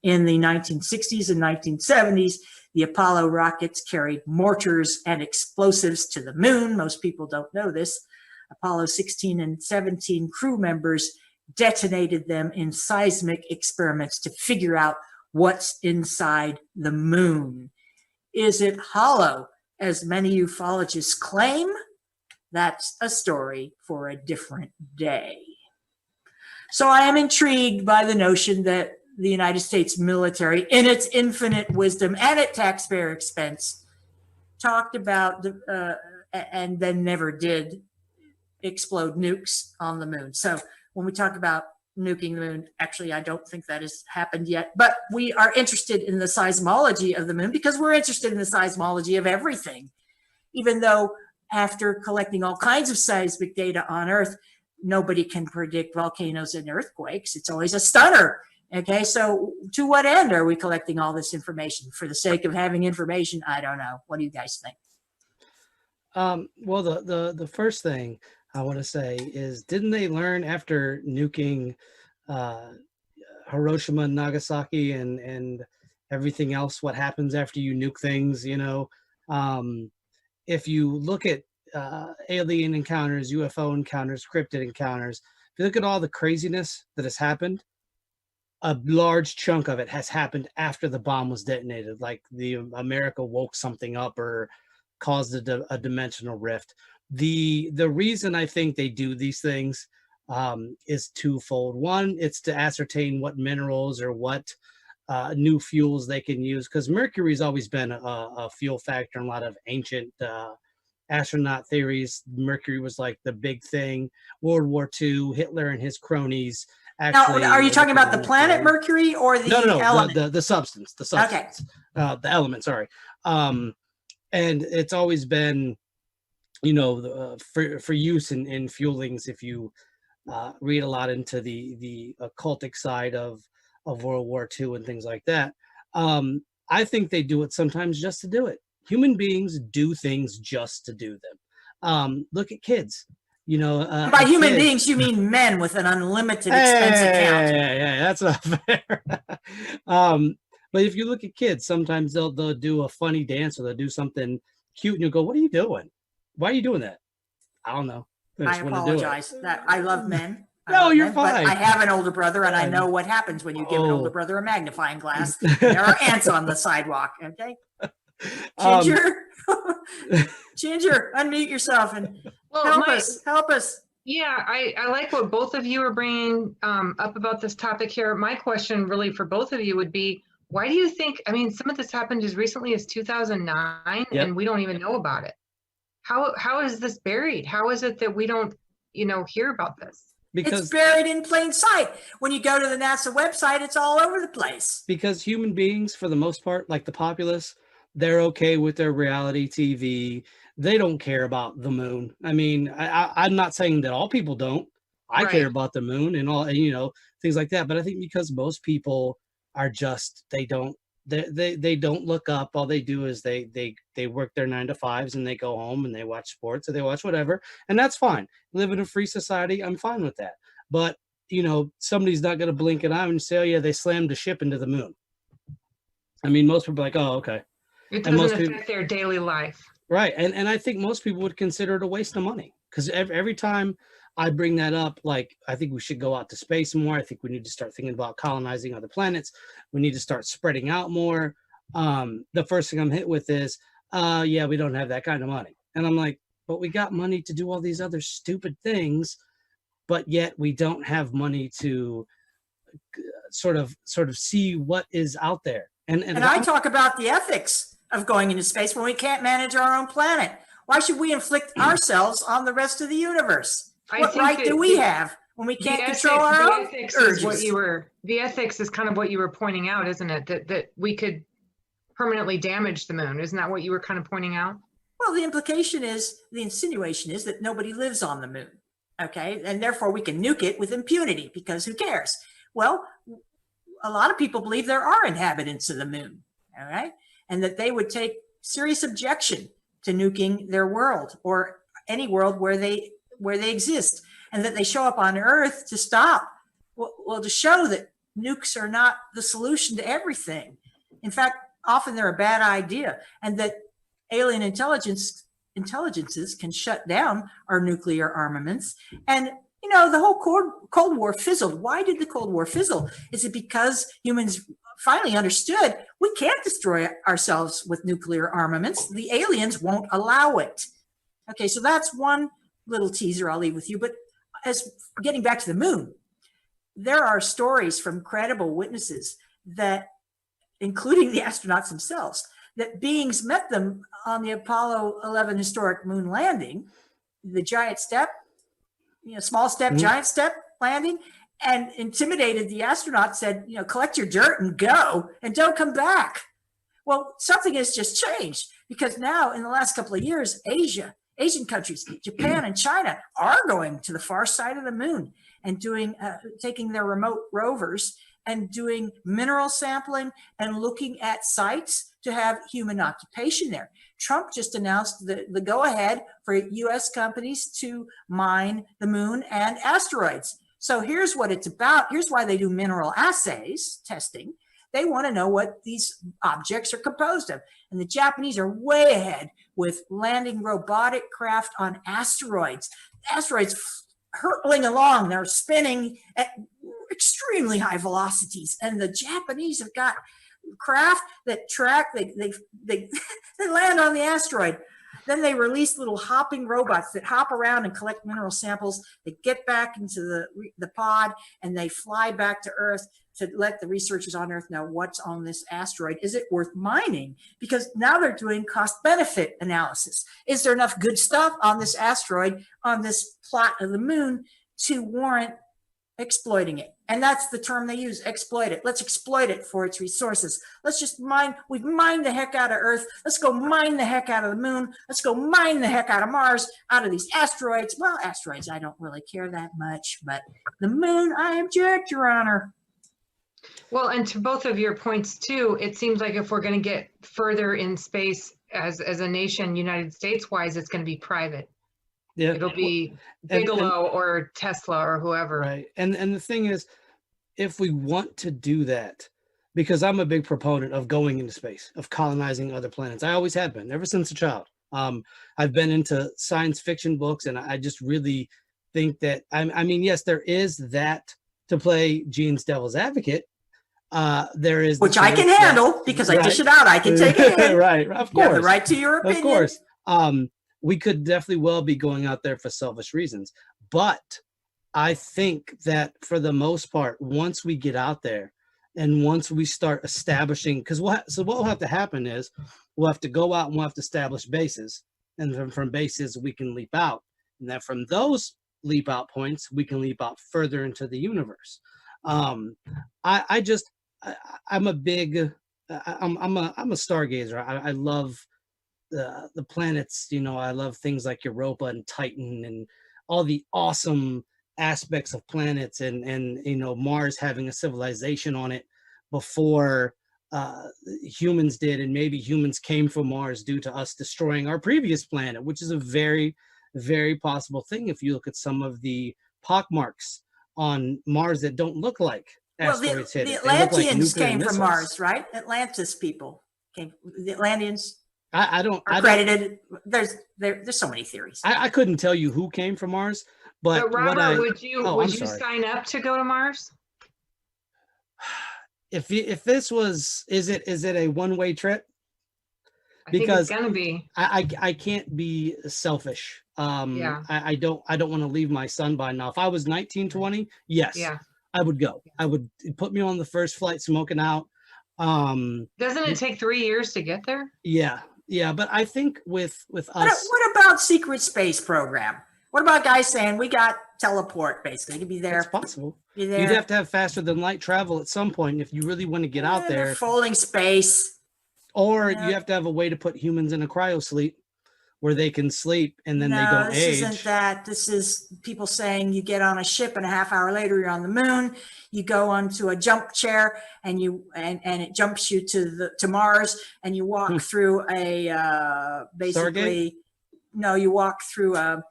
In the 1960s and 1970s, the Apollo rockets carried mortars and explosives to the moon. Most people don't know this. Apollo 16 and 17 crew members detonated them in seismic experiments to figure out what's inside the moon. Is it hollow, as many ufologists claim? That's a story for a different day. So I am intrigued by the notion that the United States military, in its infinite wisdom and at taxpayer expense, talked about and then never did explode nukes on the moon. So when we talk about nuking the moon, actually, I don't think that has happened yet. But we are interested in the seismology of the moon because we're interested in the seismology of everything. Even though after collecting all kinds of seismic data on Earth, nobody can predict volcanoes and earthquakes. It's always a stunner. Okay, so to what end are we collecting all this information? For the sake of having information? I don't know. What do you guys think? Well, the first thing I want to say is, didn't they learn after nuking Hiroshima and Nagasaki and everything else what happens after you nuke things? You know, if you look at alien encounters, UFO encounters, cryptid encounters, if you look at all the craziness that has happened, a large chunk of it has happened after the bomb was detonated, like the America woke something up or caused a dimensional rift. The reason I think they do these things is twofold. One, it's to ascertain what minerals or what new fuels they can use, because mercury's always been a fuel factor in a lot of ancient astronaut theories. Mercury was like the big thing. World War II, Hitler and his cronies. Actually, now, are you talking about the planet Mercury or the element? The substance. Okay. The element, sorry. And it's always been, you know, for use in fuelings. If you read a lot into the occultic side of World War II and things like that, I think they do it sometimes just to do it. Human beings do things just to do them. Look at kids. You know, by human beings, you mean men with an unlimited expense account. Yeah, that's not fair. But if you look at kids, sometimes they'll do a funny dance or they'll do something cute, and you'll go, "What are you doing? Why are you doing that?" I don't know. I apologize. That I love men. No, you're fine. But I have an older brother, and I know what happens when you give an older brother a magnifying glass. There are ants on the sidewalk. Okay. Ginger, Ginger, unmute yourself and help us. Yeah, I like what both of you are bringing up about this topic here. My question really for both of you would be, why do you think, I mean, some of this happened as recently as 2009 and we don't even know about it. How is this buried? How is it that we don't, hear about this? Because it's buried in plain sight. When you go to the NASA website, it's all over the place. Because human beings, for the most part, like the populace, they're okay with their reality TV. They don't care about the moon. I mean, I'm not saying that all people don't. I care about the moon and all, things like that. But I think because most people are just, they don't look up. All they do is they work their 9 to 5s and they go home and they watch sports or they watch whatever. And that's fine. Live in a free society. I'm fine with that. But, somebody's not going to blink an eye and say, oh yeah, they slammed a ship into the moon. I mean, most people are like, oh, okay. It doesn't affect their daily life. Right. And I think most people would consider it a waste of money because every time I bring that up, like, I think we should go out to space more. I think we need to start thinking about colonizing other planets. We need to start spreading out more. The first thing I'm hit with is, yeah, we don't have that kind of money. And I'm like, but we got money to do all these other stupid things, but yet we don't have money to sort of see what is out there. And I talk about the ethics of going into space when we can't manage our own planet. Why should we inflict ourselves on the rest of the universe? What right do we have when we can't control our own urges? The ethics is kind of what you were pointing out, isn't it? That we could permanently damage the moon. Isn't that what you were kind of pointing out? Well, the insinuation is that nobody lives on the moon, okay? And therefore we can nuke it with impunity because who cares? Well, a lot of people believe there are inhabitants of the moon, all right? And that they would take serious objection to nuking their world or any world where they exist, and that they show up on Earth to stop, well, to show that nukes are not the solution to everything. In fact, often they're a bad idea, and that alien intelligences can shut down our nuclear armaments. And the whole Cold War fizzled. Why did the Cold War fizzle? Is it because humans finally understood we can't destroy ourselves with nuclear armaments? The aliens won't allow it. Okay, so that's one little teaser I'll leave with you. But as getting back to the moon, there are stories from credible witnesses that, including the astronauts themselves, that beings met them on the Apollo 11 historic moon landing, the giant step, small step, giant step landing, and intimidated the astronauts, said, collect your dirt and go, and don't come back. Well, something has just changed because now in the last couple of years, Asian countries, Japan and China are going to the far side of the moon and taking their remote rovers and doing mineral sampling and looking at sites to have human occupation there. Trump just announced the go-ahead for U.S. companies to mine the moon and asteroids. So here's what it's about. Here's why they do mineral assays testing. They want to know what these objects are composed of. And the Japanese are way ahead with landing robotic craft on asteroids. Asteroids hurtling along, they're spinning at extremely high velocities. And the Japanese have got craft that track, they land on the asteroid. Then they release little hopping robots that hop around and collect mineral samples. They get back into the pod and they fly back to Earth to let the researchers on Earth know what's on this asteroid. Is it worth mining? Because now they're doing cost-benefit analysis. Is there enough good stuff on this asteroid, on this plot of the moon, to warrant exploiting it? And that's the term they use, exploit it. Let's exploit it for its resources. Let's just we've mined the heck out of Earth. Let's go mine the heck out of the moon. Let's go mine the heck out of Mars, out of these asteroids. Well, asteroids, I don't really care that much, but the moon, I object, Your Honor. Well, and to both of your points too, it seems like if we're going to get further in space as a nation, United States wise, it's going to be private. Yeah, it'll be Bigelow or Tesla or whoever. Right. And the thing is, if we want to do that, because I'm a big proponent of going into space, of colonizing other planets. I always have been, ever since a child. I've been into science fiction books, and I just really think that, I mean, yes, there is that to play Gene's devil's advocate. There is which I can handle because I dish it out. I can take it in. Right, of course. You have the right to your opinion. Of course. We could definitely well be going out there for selfish reasons, but I think that for the most part, once we get out there and once we start establishing, because what will have to happen is we'll have to go out and we'll have to establish bases, and then from bases we can leap out, and then from those leap out points we can leap out further into the universe. I'm a stargazer. I love the planets. I love things like Europa and Titan and all the awesome aspects of planets, and Mars having a civilization on it before humans did, and maybe humans came from Mars due to us destroying our previous planet, which is a very, very possible thing if you look at some of the pockmarks on Mars that don't look like asteroids hit. The Atlanteans came from Mars, right? Atlantis people came. The Atlanteans are credited. There's so many theories. I couldn't tell you who came from Mars, but Robert, would you sign up to go to Mars? If this was, is it a one-way trip? Because think it's gonna be. I can't be selfish. I don't want to leave my son behind. Now, if I was 19, 20, yes, I would go. I would put me on the first flight smoking out. Doesn't it take 3 years to get there? Yeah, but I think with us. What about secret space program? What about guys saying we got teleport? Basically, you could be there. It's possible. You'd have to have faster than light travel at some point if you really want to get out there. Folding space. Or you have to have a way to put humans in a cryo sleep where they can sleep and then they don't age. This isn't that. This is people saying you get on a ship and a half hour later you're on the moon. You go onto a jump chair and it jumps you to Mars, and you walk through a basically. Stargate? No, you walk through a.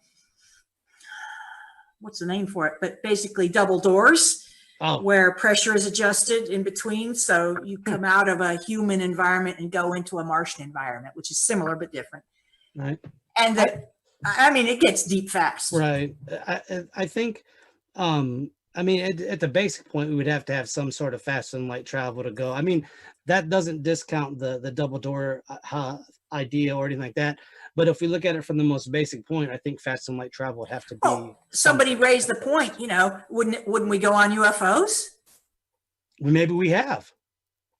What's the name for it? But basically double doors where pressure is adjusted in between. So you come out of a human environment and go into a Martian environment, which is similar but different. Right. And it gets deep fast. Right. I think, at the basic point, we would have to have some sort of faster than light travel to go. I mean, that doesn't discount the double door idea or anything like that. But if we look at it from the most basic point, I think fast and light travel would have to be. Somebody raised the point, wouldn't we go on UFOs? Maybe we have.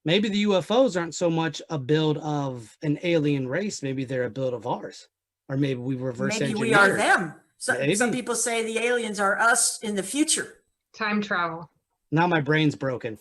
Maybe the UFOs aren't so much a build of an alien race. Maybe they're a build of ours. Or maybe we reverse engineer. Maybe we are them. Some people say the aliens are us in the future. Time travel. Now my brain's broken.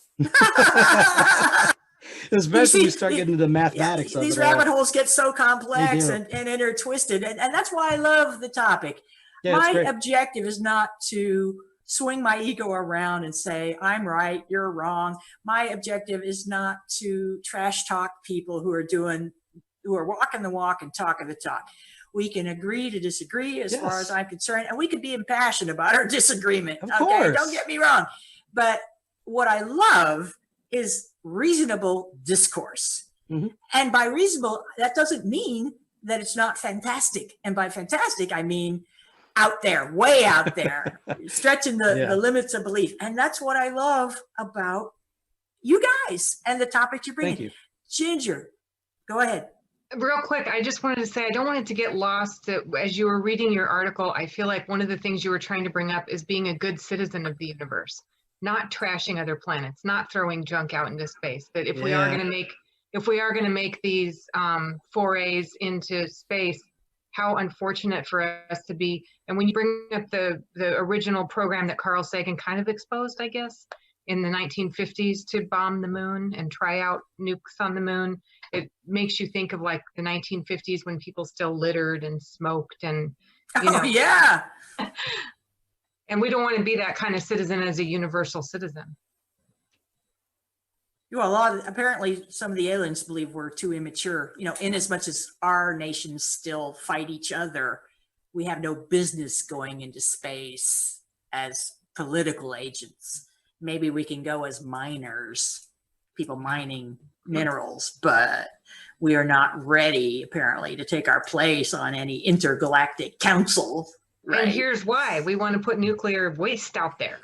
Especially when you start getting into the mathematics of it. These rabbit holes get so complex and intertwisted. And that's why I love the topic. Yeah, my objective is not to swing my ego around and say, I'm right, you're wrong. My objective is not to trash talk people who are walking the walk and talking the talk. We can agree to disagree as far as I'm concerned, and we can be impassioned about our disagreement. Of course. Don't get me wrong. But what I love is reasonable discourse. Mm-hmm. And by reasonable, that doesn't mean that it's not fantastic. And by fantastic, I mean out there, way out there, stretching the limits of belief. And that's what I love about you guys and the topic you're bringing. Thank you. Ginger, go ahead. Real quick, I just wanted to say, I don't want it to get lost that as you were reading your article, I feel like one of the things you were trying to bring up is being a good citizen of the universe, not trashing other planets, not throwing junk out into space. That if we are going to make these forays into space, how unfortunate for us to be. And when you bring up the original program that Carl Sagan kind of exposed, I guess, in the 1950s to bomb the moon and try out nukes on the moon, it makes you think of like the 1950s when people still littered and smoked and, yeah. And we don't want to be that kind of citizen as a universal citizen. Well, apparently some of the aliens believe we're too immature, in as much as our nations still fight each other. We have no business going into space as political agents. Maybe we can go as miners, people mining minerals, but we are not ready, apparently, to take our place on any intergalactic council. Right? And here's why. We want to put nuclear waste out there.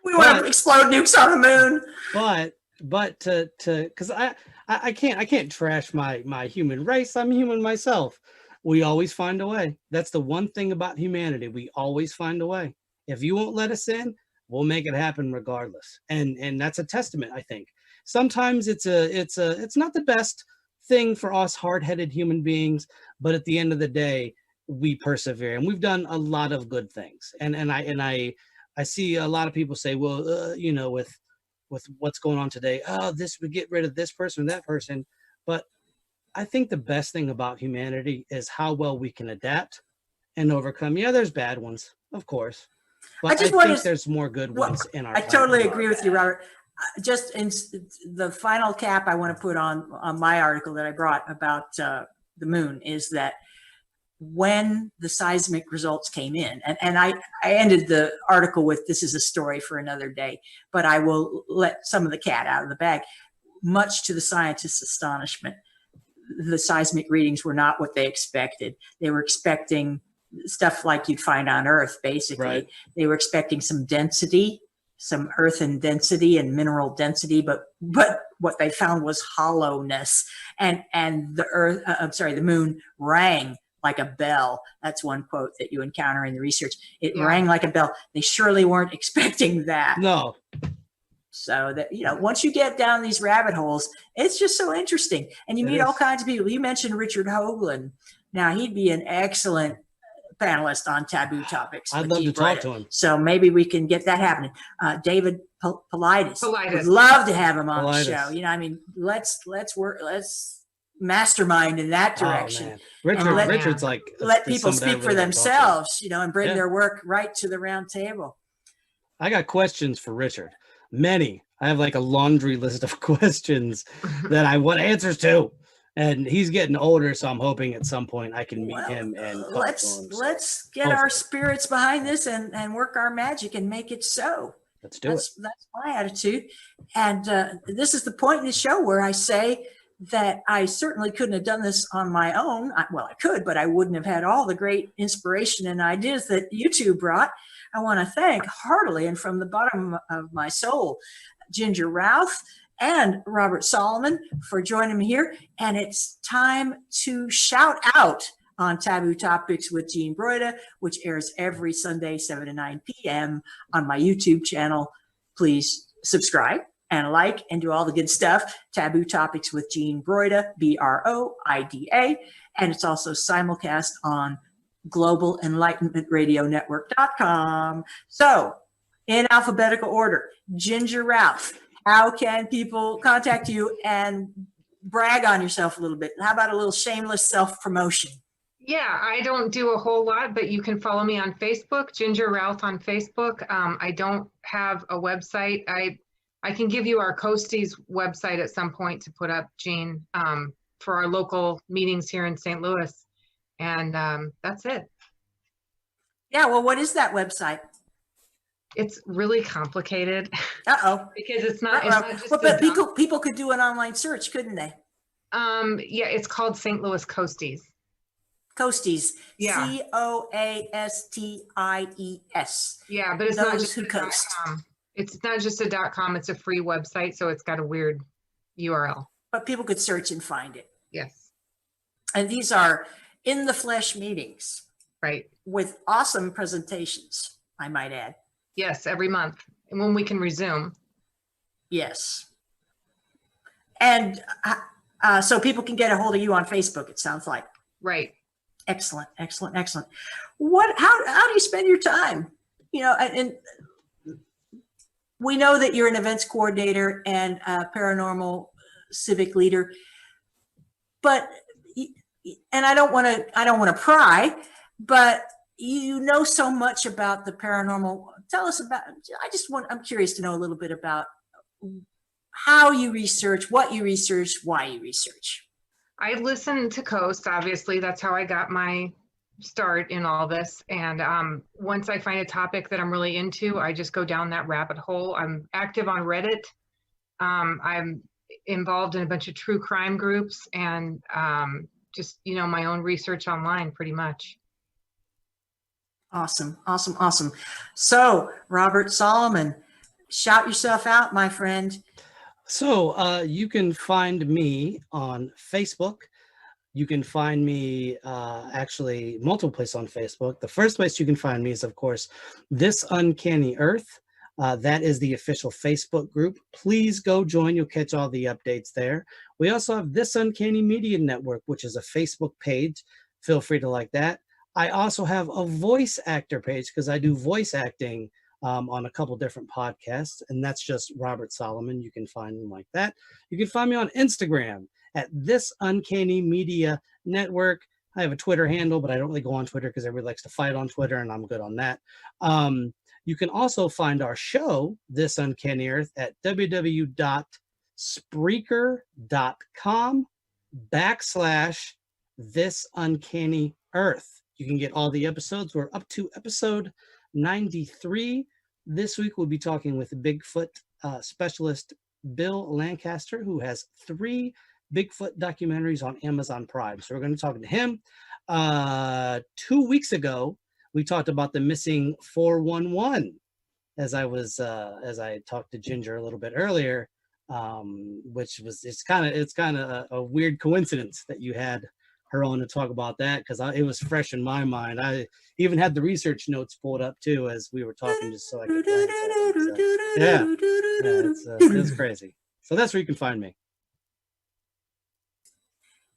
We want to explode nukes on the moon. But but because I can't trash my human race. I'm human myself. We always find a way. That's the one thing about humanity. We always find a way. If you won't let us in, we'll make it happen regardless. And that's a testament, I think. Sometimes it's not the best thing for us hard-headed human beings, but at the end of the day, we persevere, and we've done a lot of good things. And I see a lot of people say, well, with what's going on today, oh, this would get rid of this person or that person. But I think the best thing about humanity is how well we can adapt and overcome. Yeah, there's bad ones, of course, but I think there's more good ones in our. I totally agree with you, Robert. Just in the final cap I want to put on my article that I brought about the moon is that when the seismic results came in, and I ended the article with, this is a story for another day, but I will let some of the cat out of the bag. Much to the scientists' astonishment, the seismic readings were not what they expected. They were expecting stuff like you'd find on Earth, basically. Right. They were expecting some density, some earthen density and mineral density, but what they found was hollowness. And the moon rang like a bell. That's one quote that you encounter in the research. It rang like a bell. They surely weren't expecting that. No. So that, once you get down these rabbit holes, it's just so interesting. And you meet all kinds of people. You mentioned Richard Hoagland. Now, he'd be an excellent panelist on Taboo Topics. I'd love to talk to him. So maybe we can get that happening. David Paulides. Would love to have him on the show. Let's work. Let's mastermind in that direction. Richard's like, let people speak for themselves, and bring their work right to the round table. I got questions for Richard. Many. I have like a laundry list of questions that I want answers to. And he's getting older, so I'm hoping at some point I can meet him and let's get our spirits behind this and work our magic and make it so. Let's do it. That's my attitude. And this is the point in the show where I say that I certainly couldn't have done this on my own. I could, but I wouldn't have had all the great inspiration and ideas that you two brought. I want to thank heartily and from the bottom of my soul, Ginger Routh and Robert Solomon for joining me here. And it's time to shout out on Taboo Topics with Jean Broida, which airs every Sunday, 7 to 9 p.m. on my YouTube channel. Please subscribe and like and do all the good stuff. Taboo Topics with Jean Broida, Broida. And it's also simulcast on Global Enlightenment Radio Network.com. So, in alphabetical order, Ginger Routh, how can people contact you and brag on yourself a little bit? How about a little shameless self-promotion? Yeah, I don't do a whole lot, but you can follow me on Facebook, Ginger Routh on Facebook. I don't have a website. I can give you our Coasties website at some point to put up, Jean, for our local meetings here in St. Louis. And that's it. Yeah, well, what is that website? It's really complicated. Uh-oh. Because it's not just but people could do an online search, couldn't they? Yeah, it's called St. Louis Coasties. Coasties. Yeah. Coasties. Yeah, but it's not just a .com. It's not just a .com. It's a free website, so it's got a weird URL. But people could search and find it. Yes. And these are in the flesh meetings. Right. With awesome presentations, I might add. Yes, every month. And when we can resume. Yes. And so people can get a hold of you on Facebook, it sounds like. Right. Excellent. How do you spend your time? And we know that you're an events coordinator and a paranormal civic leader, and I don't want to pry, but you know so much about the paranormal. Tell us about, I'm curious to know a little bit about how you research, what you research, why you research. I listen to Coast, obviously. That's how I got my start in all this. And once I find a topic that I'm really into, I just go down that rabbit hole. I'm active on Reddit. I'm involved in a bunch of true crime groups and just, my own research online pretty much. Awesome. So, Robert Solomon, shout yourself out, my friend. So you can find me on Facebook. You can find me actually multiple places on Facebook. The first place you can find me is, of course, This Uncanny Earth. That is the official Facebook group. Please go join. You'll catch all the updates there. We also have This Uncanny Media Network, which is a Facebook page. Feel free to like that. I also have a voice actor page because I do voice acting on a couple different podcasts, and that's just Robert Solomon. You can find him like that. You can find me on Instagram at This Uncanny Media Network. I have a Twitter handle, but I don't really go on Twitter because everybody likes to fight on Twitter, and I'm good on that. You can also find our show, This Uncanny Earth, at www.spreaker.com/This Uncanny Earth. You can get all the episodes. We're up to episode 93. This week, we'll be talking with Bigfoot specialist Bill Lancaster, who has 3 Bigfoot documentaries on Amazon Prime. So we're going to talk to him. 2 weeks ago, we talked about the missing 411, as I talked to Ginger a little bit earlier, which was it's kind of a weird coincidence that you had her on to talk about that, because it was fresh in my mind. I even had the research notes pulled up too as we were talking, just so I could glance at it. It's crazy. So that's where you can find me.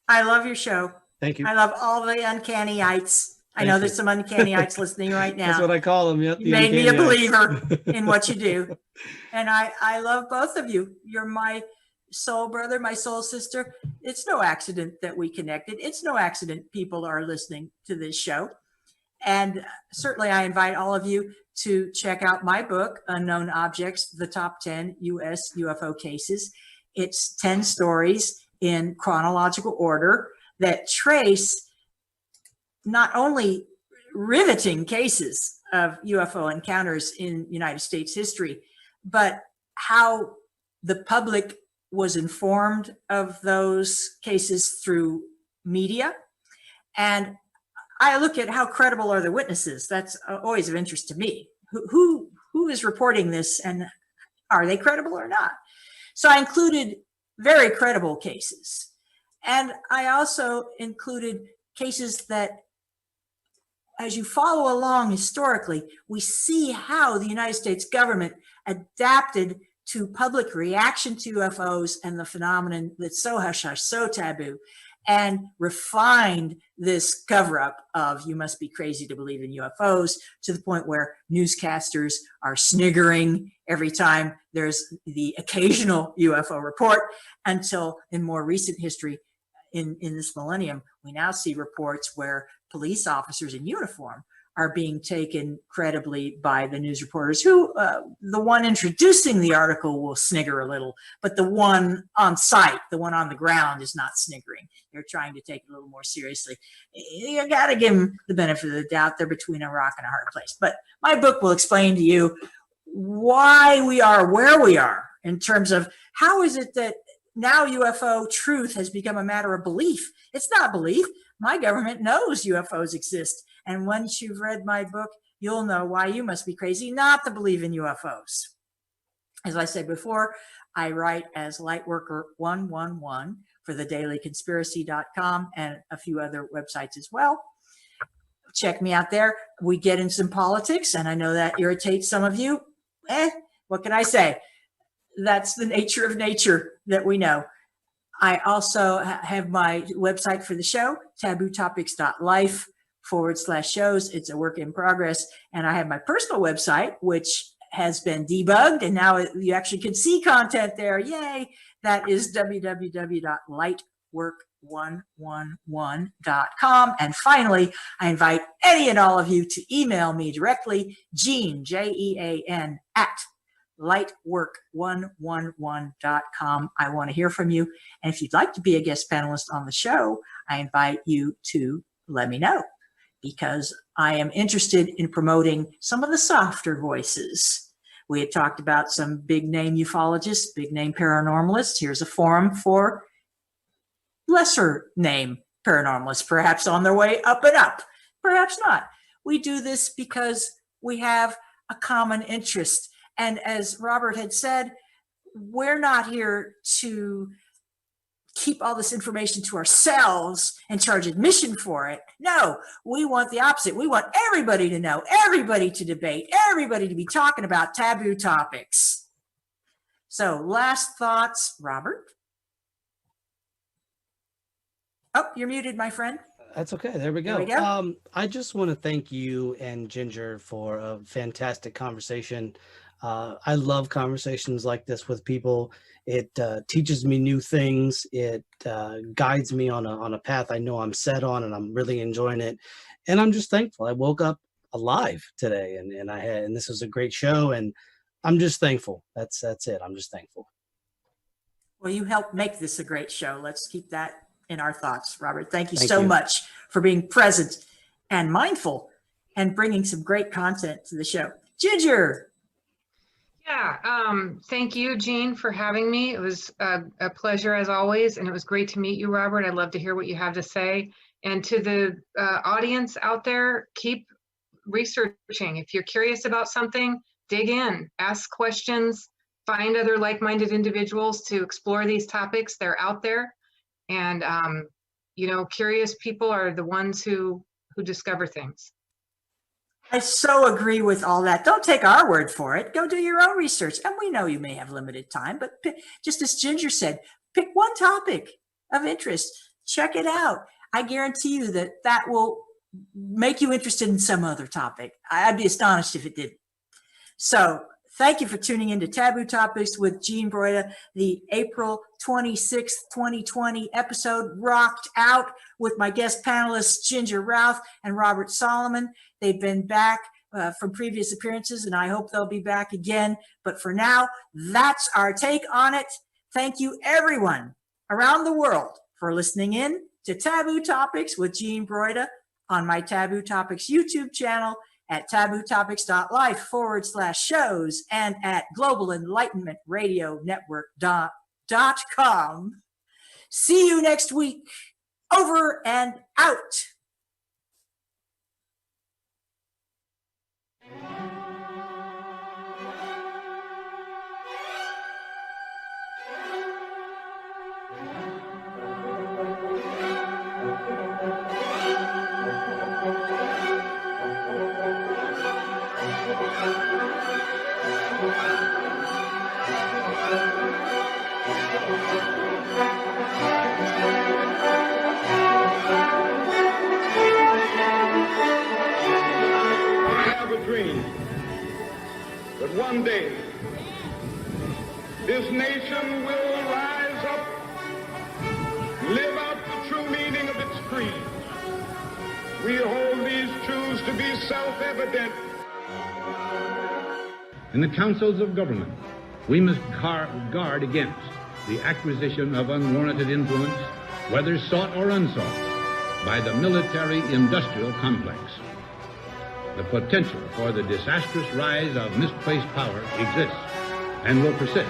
I love your show. Thank you. I love all the uncanny-ites. I know there's some uncanny-ites listening right now. That's what I call them. Yep, you made me a believer in what you do. And I love both of you. You're my soul brother, my soul sister. It's no accident that we connected. It's no accident people are listening to this show. And certainly I invite all of you to check out my book, Unknown Objects, the Top 10 U.S. UFO Cases. It's 10 stories in chronological order that trace not only riveting cases of UFO encounters in United States history, but how the public was informed of those cases through media. And I look at how credible are the witnesses. That's always of interest to me. Who is reporting this, and are they credible or not? So I included very credible cases. And I also included cases that, as you follow along historically, we see how the United States government adapted to public reaction to UFOs and the phenomenon that's so hush-hush, so taboo, and refined this cover-up of you must be crazy to believe in UFOs, to the point where newscasters are sniggering every time there's the occasional UFO report, until in more recent history, in this millennium, we now see reports where police officers in uniform are being taken credibly by the news reporters, who the one introducing the article will snigger a little, but the one on site, the one on the ground, is not sniggering. They're trying to take it a little more seriously. You got to give them the benefit of the doubt. They're between a rock and a hard place. But my book will explain to you why we are where we are in terms of how is it that now UFO truth has become a matter of belief. It's not belief. My government knows UFOs exist. And once you've read my book, you'll know why you must be crazy not to believe in UFOs. As I said before, I write as Lightworker 111 for thedailyconspiracy.com and a few other websites as well. Check me out there. We get in some politics, and I know that irritates some of you. What can I say? That's the nature of nature that we know. I also have my website for the show, tabootopics.life/shows. It's a work in progress. And I have my personal website, which has been debugged, and now you actually can see content there. Yay. That is www.lightwork111.com. And finally, I invite any and all of you to email me directly, Jean, Jean, at lightwork111.com. I want to hear from you. And if you'd like to be a guest panelist on the show, I invite you to let me know, because I am interested in promoting some of the softer voices. We had talked about some big name ufologists, big name paranormalists. Here's a forum for lesser name paranormalists, perhaps on their way up and up, perhaps not. We do this because we have a common interest. And as Robert had said, we're not here to keep all this information to ourselves and charge admission for it. No, we want the opposite. We want everybody to know, everybody to debate, everybody to be talking about taboo topics. So last thoughts, Robert? Oh, you're muted, my friend. That's okay. There we go. There we go. I just want to thank you and Ginger for a fantastic conversation. I love conversations like this with people. It teaches me new things. It guides me on a path I know I'm set on, and I'm really enjoying it. And I'm just thankful. I woke up alive today, and this was a great show, and I'm just thankful. That's it. I'm just thankful. Well, you helped make this a great show. Let's keep that in our thoughts, Robert. Thank you so much for being present and mindful and bringing some great content to the show. Ginger. Yeah, thank you, Jean, for having me. It was a pleasure as always, and it was great to meet you, Robert. I'd love to hear what you have to say. And to the audience out there, keep researching. If you're curious about something, dig in, ask questions, find other like-minded individuals to explore these topics. They're out there. And, curious people are the ones who discover things. I so agree with all that. Don't take our word for it. Go do your own research. And we know you may have limited time, but just as Ginger said, pick one topic of interest. Check it out. I guarantee you that will make you interested in some other topic. I'd be astonished if it didn't. So thank you for tuning into Taboo Topics with Jean Broida. The April 26th, 2020 episode rocked out with my guest panelists, Ginger Routh and Robert Solomon. They've been back from previous appearances, and I hope they'll be back again. But for now, that's our take on it. Thank you, everyone around the world, for listening in to Taboo Topics with Jean Broida on my Taboo Topics YouTube channel at tabootopics.life/shows and at Global Enlightenment Radio Network.com. See you next week. Over and out. But one day, this nation will rise up, live out the true meaning of its creed. We hold these truths to be self-evident. In the councils of government, we must guard against the acquisition of unwarranted influence, whether sought or unsought, by the military-industrial complex. The potential for the disastrous rise of misplaced power exists and will persist.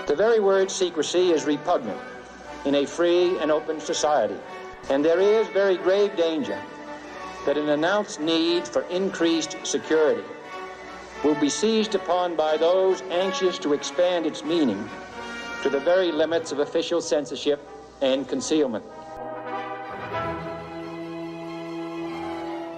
The very word secrecy is repugnant in a free and open society, and there is very grave danger that an announced need for increased security will be seized upon by those anxious to expand its meaning to the very limits of official censorship and concealment.